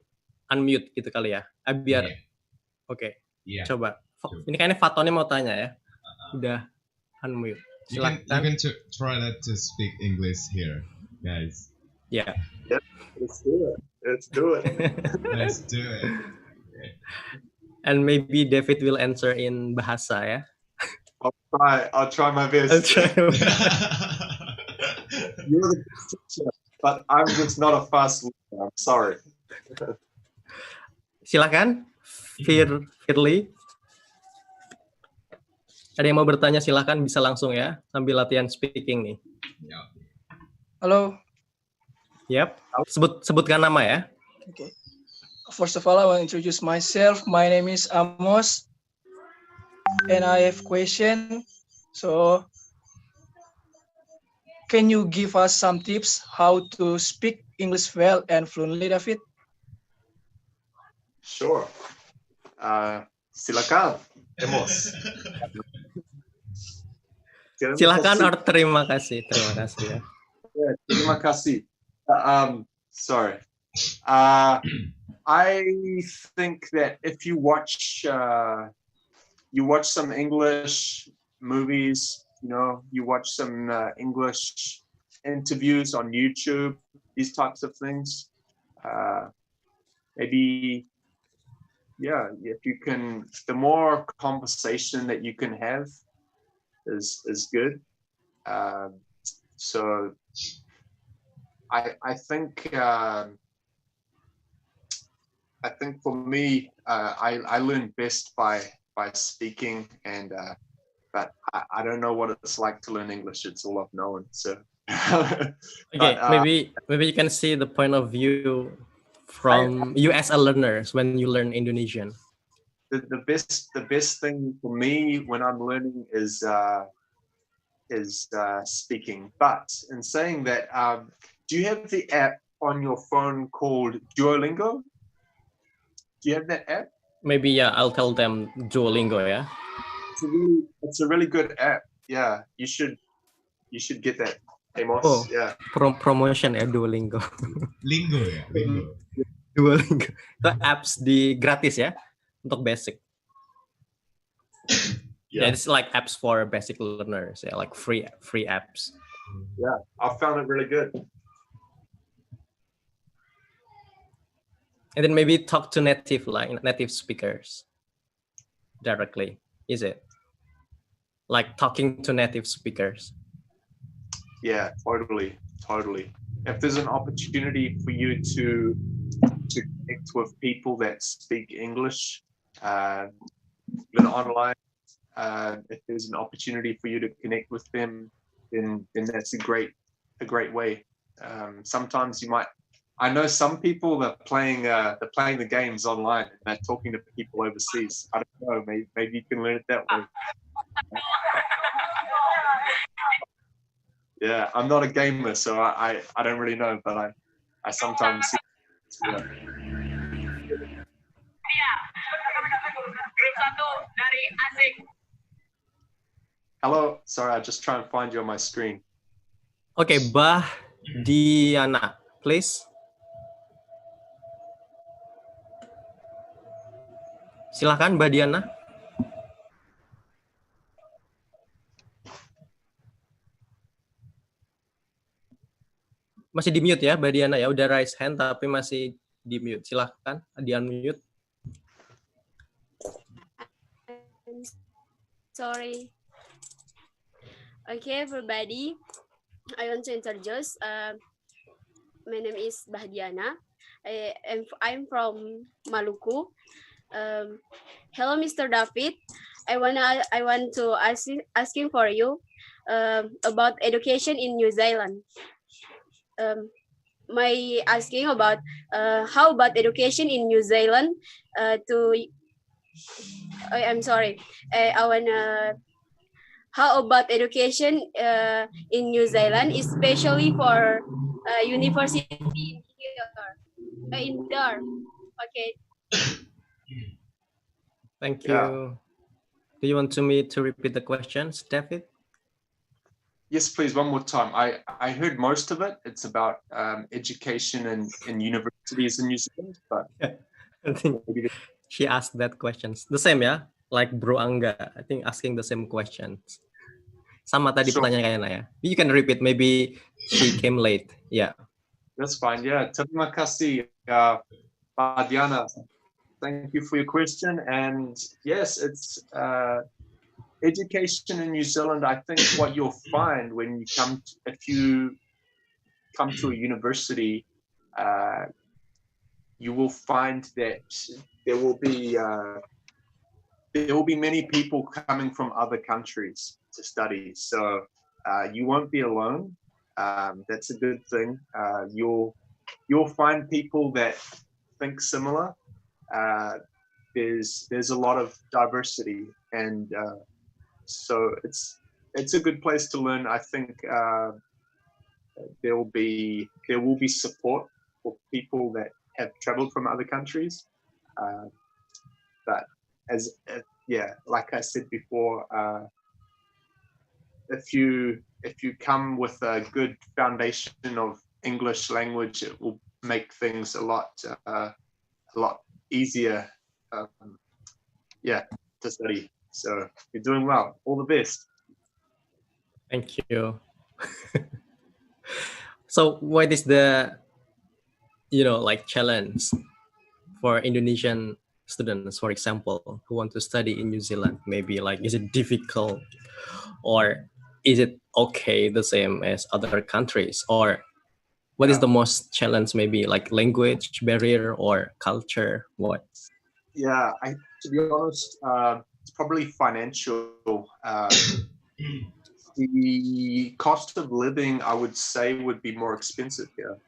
unmute gitu kali ya. Biar Yeah. Oke. Yeah. Coba. Coba. Ini kayaknya Fatonnya mau tanya ya. Udah unmute. You can Silakan. try that to speak English here, guys. Ya. Let's do it. Let's do it. Let's do it. And maybe David will answer in bahasa ya. I'll try my best. I'll try. You're the best teacher, but I'm just not a fast learner. I'm sorry. Silakan, Firly. Ada yang mau bertanya silakan bisa langsung ya sambil latihan speaking nih. Yeah. Hello. Yap. Sebutkan nama ya. Okay. First of all, I want to introduce myself. My name is Amos, and I have question. So, can you give us some tips how to speak English well and fluently, David? Sure. Silakan, Emos. Silakan or terima kasih. Terima kasih ya. Yeah, terima kasih. Sorry. I think that if you watch some English movies, you watch some English interviews on YouTube, these types of things, maybe, yeah, if you can, the more conversation that you can have is good. So I think for me, I learn best by speaking, and but I don't know what it's like to learn English. It's all I've known. So Okay, maybe you can see the point of view from you as a learner when you learn Indonesian. The best thing for me when I'm learning is speaking. But in saying that, do you have the app on your phone called Duolingo? Do you have that app? Maybe yeah, I'll tell them Duolingo. Yeah. It's a really good app. Yeah, you should get that. Amos. Oh, yeah. Promotion ya Duolingo. Lingo ya, Lingo. Duolingo. Itu apps gratis ya untuk basic. Yeah, it's like apps for basic learners. Yeah, like free apps. Yeah, I found it really good. And then maybe talk to native speakers directly. Is it like talking to native speakers? Yeah, totally. If there's an opportunity for you to connect with people that speak English, even online, if there's an opportunity for you to connect with them, then that's a great way. Sometimes you might. I know some people that playing the games online and they're talking to people overseas. I don't know. Maybe you can learn it that way. Yeah, I'm not a gamer, so I don't really know, but I sometimes see. Yeah. Hello, sorry, I just try and find you on my screen. Okay, Bah Diana, please. Silakan, Mbak Diana. Masih di mute ya, Mbak Diana ya. Udah raise hand tapi masih di mute. Silakan, di unmute. Sorry. Okay, everybody. I want to introduce. My name is Bahdiana. I'm from Maluku. Hello, Mr. David. I want to asking for you about education in New Zealand. My asking about how about education in New Zealand I'm sorry. I wanna. How about education in New Zealand, especially for university in there? Okay. Thank you. Yeah. Do you want me to repeat the questions, David? Yes, please. One more time. I heard most of it. It's about education in universities in New Zealand. But I think Maybe she asked that questions. The same ya, like Bro Angga. I think asking the same questions. Sama tadi Sure. pertanyaan kayaknya ya. You can repeat. Maybe she came late. Yeah. That's fine. Yeah. Terima kasih, Pak Diana. Thank you for your question. And yes, it's education in New Zealand. I think what you'll find when you if you come to a university, you will find that there will be many people coming from other countries to study. So you won't be alone. That's a good thing. You'll find people that think similar. There's a lot of diversity, and so it's a good place to learn. I think there will be support for people that have traveled from other countries. But like I said before, if you come with a good foundation of English language, it will make things a lot easier. To study. So you're doing well. All the best. Thank you. So what is the like challenge for Indonesian students, for example, who want to study in New Zealand? Maybe like, is it difficult, or is it okay the same as other countries, or what is the most challenge? Maybe like language barrier or culture. What? Yeah, to be honest, it's probably financial. The cost of living, I would say, would be more expensive here.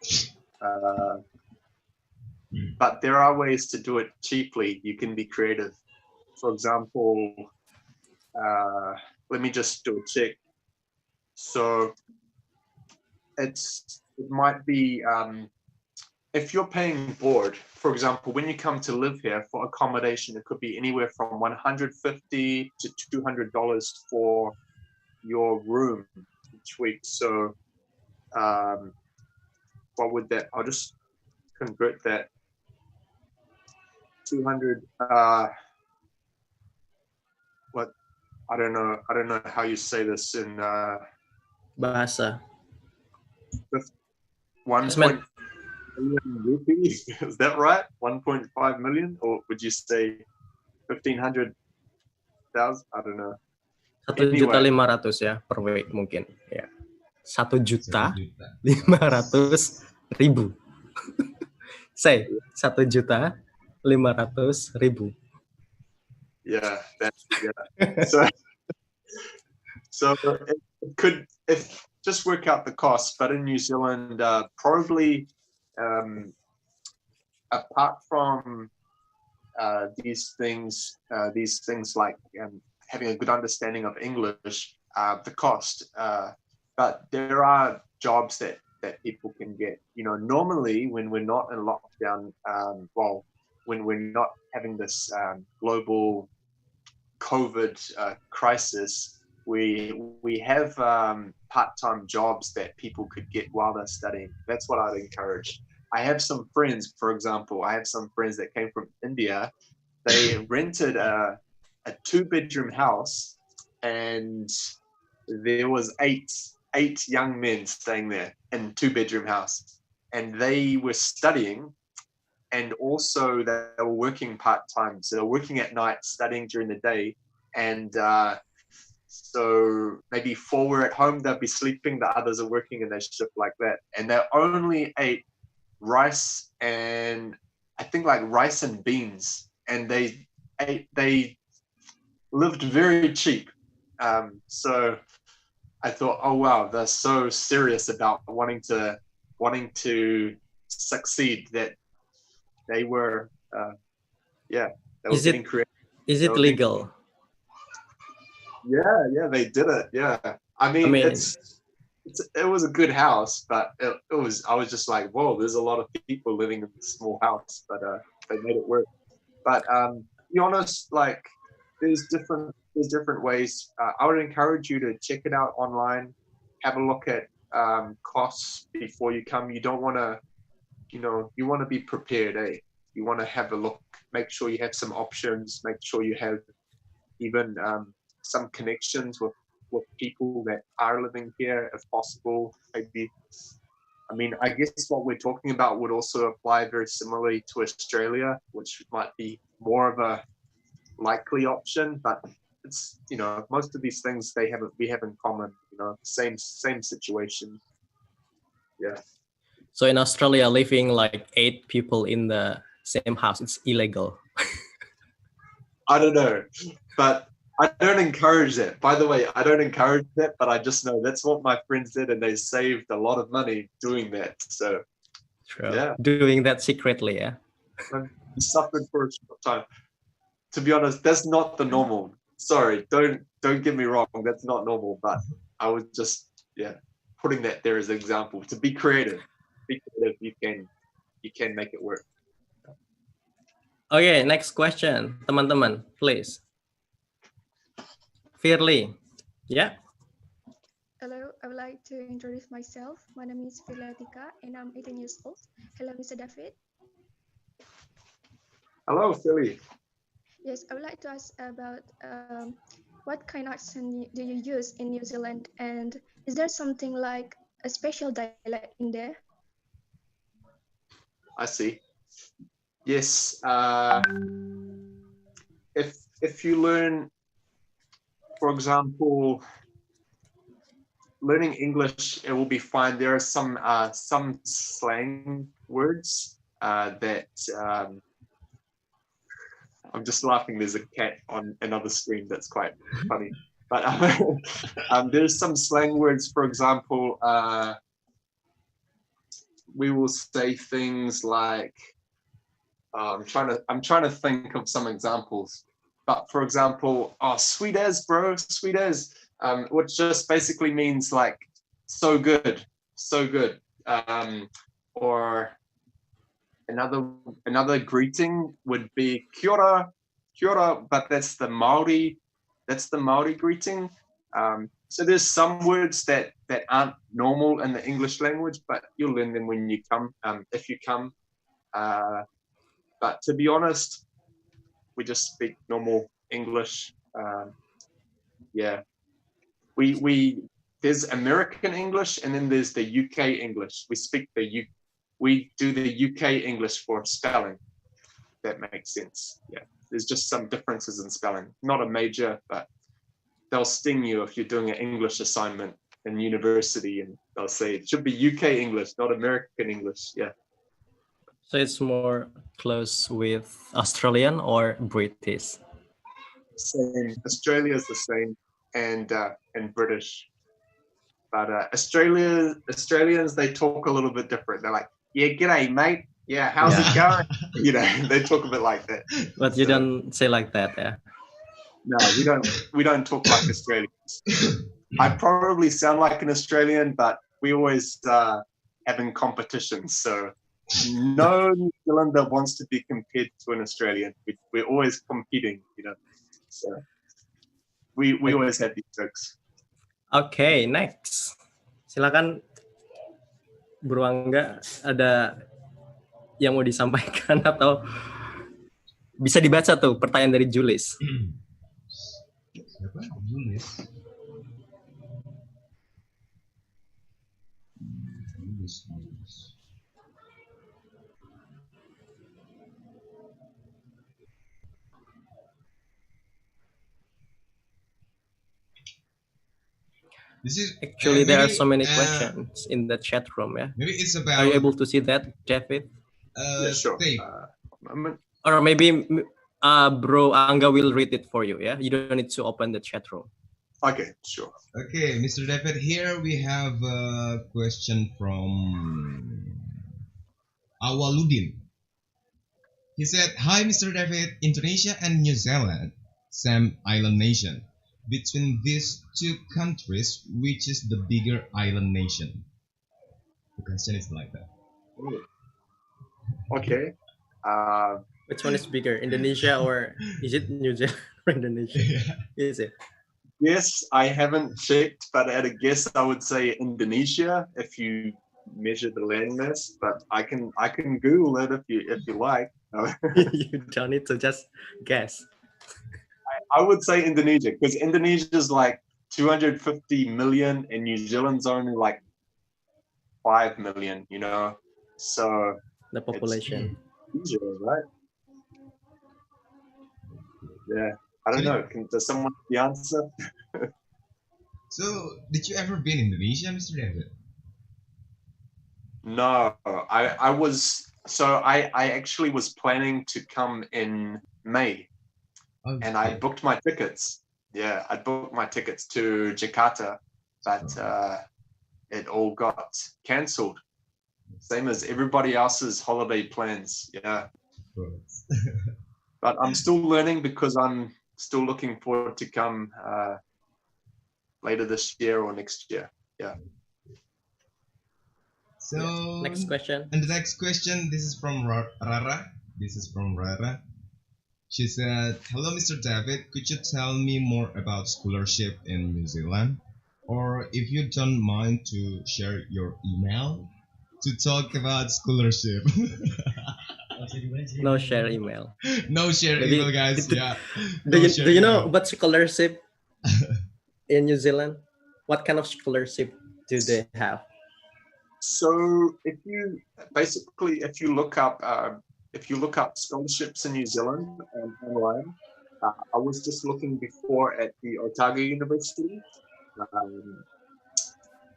But there are ways to do it cheaply. You can be creative. For example, let me just do a check. So it might be if you're paying board, for example, when you come to live here for accommodation, it could be anywhere from $150 to $200 for your room each week. So what would that, I'll just convert that 200 what, I don't know how you say this in Bahasa. 1 million rupees. Is that right? 1.5 million, or would you say 1,500,000? I don't know. 1.500.000 ya per week mungkin ya. 1.500.000. Say 1.500.000. Yeah, so it could, if just work out the cost, but in New Zealand, probably apart from these things like having a good understanding of English, the cost, but there are jobs that people can get. Normally when we're not in lockdown, when we're not having this global COVID crisis, we have part-time jobs that people could get while they're studying. That's what I'd encourage. I have some friends, for example, that came from India. They rented a 2-bedroom house, and there was eight young men staying there in 2-bedroom house, and they were studying, and also they were working part-time. So they're working at night, studying during the day, and so maybe 4 were at home, they'll be sleeping, the others are working in their shift like that. And they only ate rice and I think like rice and beans, and they lived very cheap. So I thought, oh wow, they're so serious about wanting to succeed that they were they were getting creative. Is it legal? Yeah, they did it. Yeah, I mean it was a good house, but I was just like, whoa, there's a lot of people living in this small house, but they made it work. But to be honest, like there's different ways. I would encourage you to check it out online, have a look at costs before you come. You don't want to, you want to be prepared, eh? you want to have a look, make sure you have some options, make sure you have even some connections with people that are living here, if possible. Maybe, I mean, I guess what we're talking about would also apply very similarly to Australia, which might be more of a likely option, but it's, you know, most of these things we have in common, you know, same situation. Yeah. So in Australia, living like 8 people in the same house, it's illegal. I don't know, but I don't encourage that. By the way, I don't encourage that, but I just know that's what my friends did, and they saved a lot of money doing that. So, True. yeah, Doing that secretly, yeah. I suffered for a short time. To be honest, that's not the normal. Sorry, don't get me wrong. That's not normal, but I was just putting that there as an example to be creative. Be creative. You can make it work. Okay, next question, teman-teman, please. Firly, yeah. Hello, I would like to introduce myself. My name is Firletika and I'm 18 years old. Hello, Mr. David. Hello, Philly. Yes, I would like to ask about what kind of accent do you use in New Zealand, and is there something like a special dialect in there? I see. Yes. If you learn, for example, learning English, it will be fine. There are some slang words that I'm just laughing. There's a cat on another screen that's quite funny. But there's some slang words. For example, we will say things like, I'm trying to think of some examples. But for example, sweet as, bro, sweet as, which just basically means like so good, so good. Or another greeting would be kia ora, but that's the Maori greeting. So there's some words that aren't normal in the English language, but you'll learn them when you come, if you come. But to be honest, we just speak normal English. We there's American English and then there's the UK English. We do the UK English for spelling. That makes sense. Yeah, there's just some differences in spelling. Not a major, but they'll sting you if you're doing an English assignment in university, and they'll say it should be UK English, not American English. Yeah. So it's more close with Australian or British? Same. Australia is the same, and British. But Australians, they talk a little bit different. They're like, yeah, g'day, mate. Yeah, how's it going? You know, they talk a bit like that. But you don't say like that, yeah? No, we don't talk like Australians. I probably sound like an Australian, but we always having competitions. So no New Zealander wants to be compared to an Australian. We're always competing, you know. So we always have these jokes. Okay, next. Silakan Bro Angga, ada yang mau disampaikan atau bisa dibaca tuh pertanyaan dari Julis. Siapa? Julis. This is Actually, there are so many questions in the chat room. Yeah. Maybe it's about. Are you able to see that, David? Yeah, sure. Or maybe Bro Angga will read it for you. Yeah, you don't need to open the chat room. Okay, sure. Okay, Mr. David. Here we have a question from Awaludin. He said, "Hi, Mr. David. Indonesia and New Zealand, same island nation. Between these two countries, which is the bigger island nation?" The question is like that. Okay. Which one is bigger, Indonesia or is it New Zealand or Indonesia? Yeah. Is it? Yes, I haven't checked, but at a guess, I would say Indonesia if you measure the landmass. But I can Google it if you like. You don't need to just guess. I would say Indonesia, because Indonesia is like 250 million and New Zealand's only like 5 million, you know? So The population. Asia, right? Yeah. I don't know. Does someone have the answer? So, did you ever been in Indonesia, Mr. David? No, I actually was planning to come in May, Oh, and I booked my tickets. Yeah, I booked my tickets to Jakarta, but it all got cancelled. Same as everybody else's holiday plans. Yeah, but I'm still learning because I'm still looking forward to come later this year or next year. Yeah. So, Next question. And the next question, this is from Rara. This is from Rara. She said, "Hello, Mr. David. Could you tell me more about scholarship in New Zealand? Or if you don't mind to share your email to talk about scholarship." No share email. No share Maybe email, guys. Yeah. Do No you, share do you know email. about scholarship in New Zealand? What kind of scholarship do they have? So if you look up scholarships in New Zealand online, I was just looking before at the Otago University.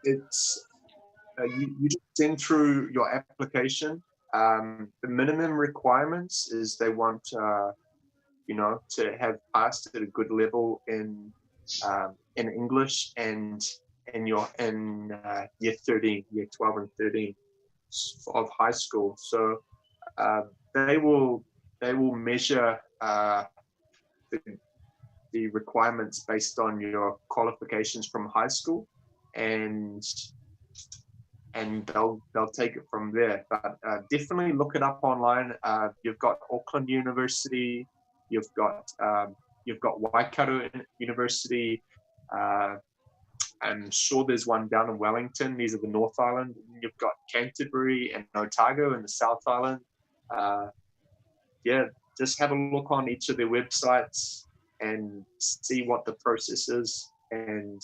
It's you just send through your application. The minimum requirements is they want to have passed at a good level in English and in year 13, year 12 and 13 of high school. So they will measure the requirements based on your qualifications from high school, and they'll take it from there. But definitely look it up online. You've got Auckland University, you've got Waikato University. I'm sure there's one down in Wellington. These are the North Island. You've got Canterbury and Otago in the South Island. Just have a look on each of their websites and see what the process is. And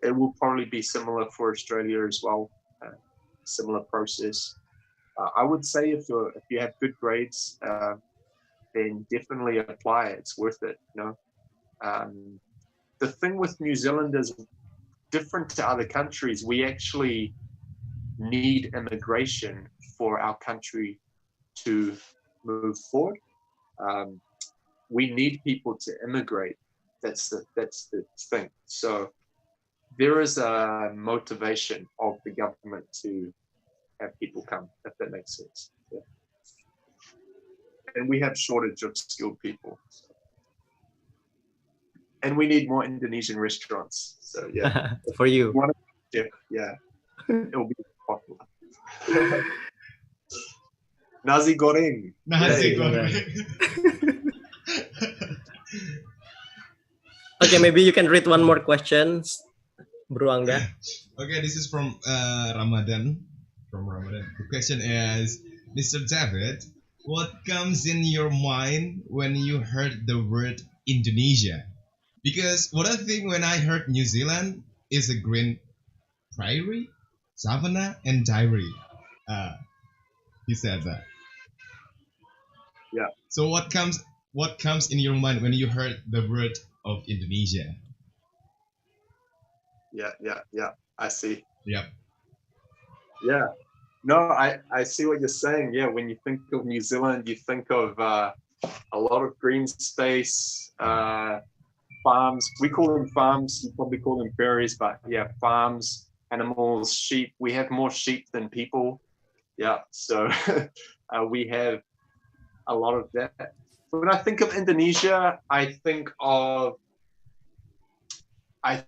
it will probably be similar for Australia as well. Similar process. I would say if you have good grades, then definitely apply. It's worth it. The thing with New Zealand is different to other countries. We actually need immigration for our country to move forward. We need people to immigrate. That's the thing. So there is a motivation of the government to have people come, if that makes sense. Yeah. And we have shortage of skilled people. So. And we need more Indonesian restaurants. So yeah. For you. Yeah. It'll be popular. Nasi goreng. Nasi goreng. Okay, maybe you can read one more question, Bro Angga. Okay, this is from Ramadan. From Ramadan. The question is, Mr. David, what comes in your mind when you heard the word Indonesia? Because what I think when I heard New Zealand is a green prairie, savanna, and dairy. He said that. Yeah. So what comes in your mind when you heard the word of Indonesia? Yeah. I see. Yep. Yeah. No, I see what you're saying. Yeah, when you think of New Zealand, you think of a lot of green space, farms. We call them farms. You probably call them prairies, but yeah, farms, animals, sheep. We have more sheep than people. Yeah, so we have a lot of that. When I think of Indonesia, I think of like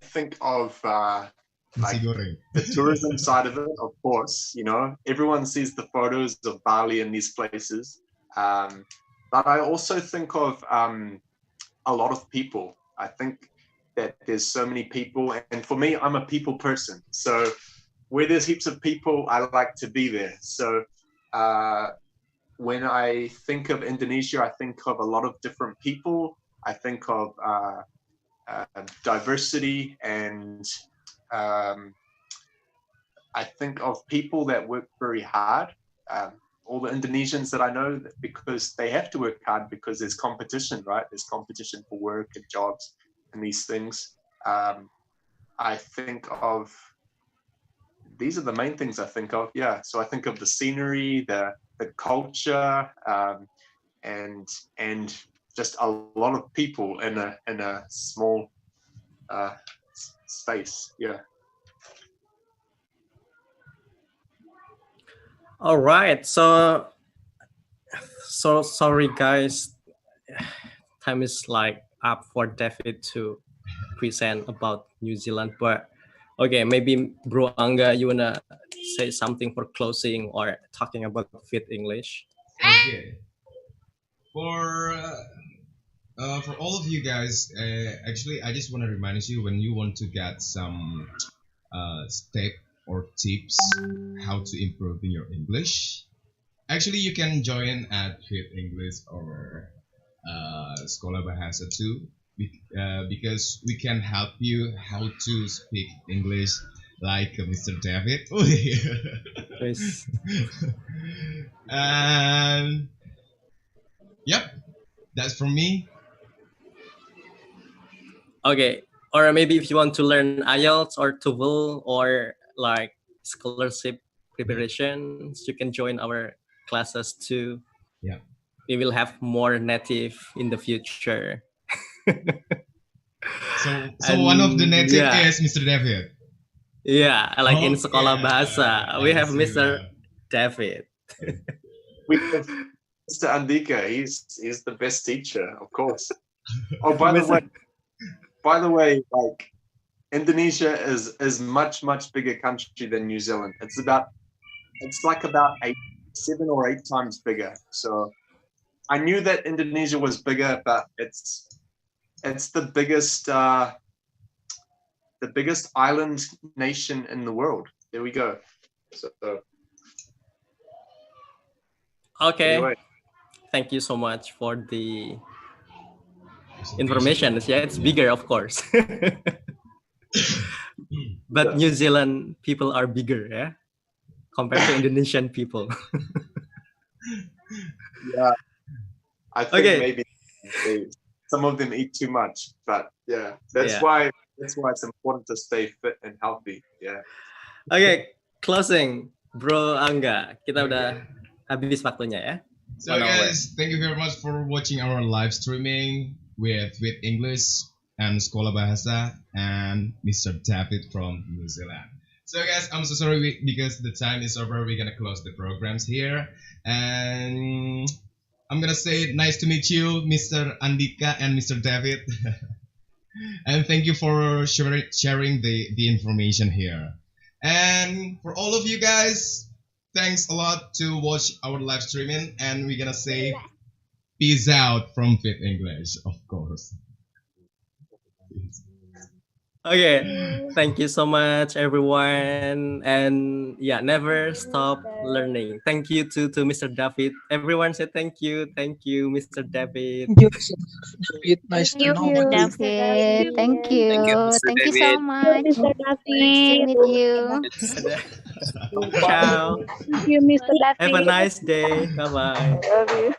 the tourism side of it, of course. Everyone sees the photos of Bali and these places, but I also think of a lot of people. I think that there's so many people, and for me, I'm a people person. So where there's heaps of people, I like to be there. So when I think of Indonesia, I think of a lot of different people. I think of diversity, and I think of people that work very hard. All the Indonesians that I know, because they have to work hard because there's competition, right? There's competition for work and jobs and these things. I think of, these are the main things I think of. Yeah. So I think of the scenery, the culture, and just a lot of people in a small space. Yeah. All right. So sorry, guys. Time is like up for David to present about New Zealand, but okay, maybe Bro Angga, you wanna say something for closing or talking about Fit English? Okay. For all of you guys, actually, I just want to remind you, when you want to get some step or tips how to improve in your English, actually you can join at Fit English or Sekolah Bahasa too, because we can help you how to speak English like Mr. David. Yes. And yep, that's from me. Okay, or maybe if you want to learn IELTS or TOEFL or like scholarship preparations, you can join our classes too. Yeah. We will have more native in the future. So one of the native yeah. is Mr. David. Yeah, like in Okay. Sekolah Bahasa, we have I see Mr. that. David. We have Mr. Andika. He's the best teacher, of course. Oh, by the way, like Indonesia is much bigger country than New Zealand. It's like about 7 or 8 times bigger. So I knew that Indonesia was bigger, but it's the biggest island nation in the world. There we go. So Okay. anyway. Thank you so much for the information. Yeah, it's bigger, of course. But New Zealand people are bigger, yeah, compared to Indonesian people. Yeah, I think maybe some of them eat too much, but yeah, that's why it's important to stay fit and healthy. Yeah. Okay, closing, Bro Angga. Kita udah habis waktunya ya. So guys, thank you very much for watching our live streaming with English and Sekolah Bahasa and Mr. David from New Zealand. So guys, I'm so sorry because the time is over. We're gonna close the programs here, and I'm gonna say nice to meet you, Mr. Andika and Mr. David, and thank you for sharing the information here. And for all of you guys, thanks a lot to watch our live streaming, and we're gonna say peace out from Fit English, of course. Okay, thank you so much, everyone, and yeah, never stop learning. Thank you to Mr. David. Everyone say thank you, Mr. David. Thank you, Mr. David. Nice to know you. David. Thank you. Thank you so much. Mr. Nice to meet you. Ciao. Thank you, Mr. David. Have a nice day. Bye bye. Love you.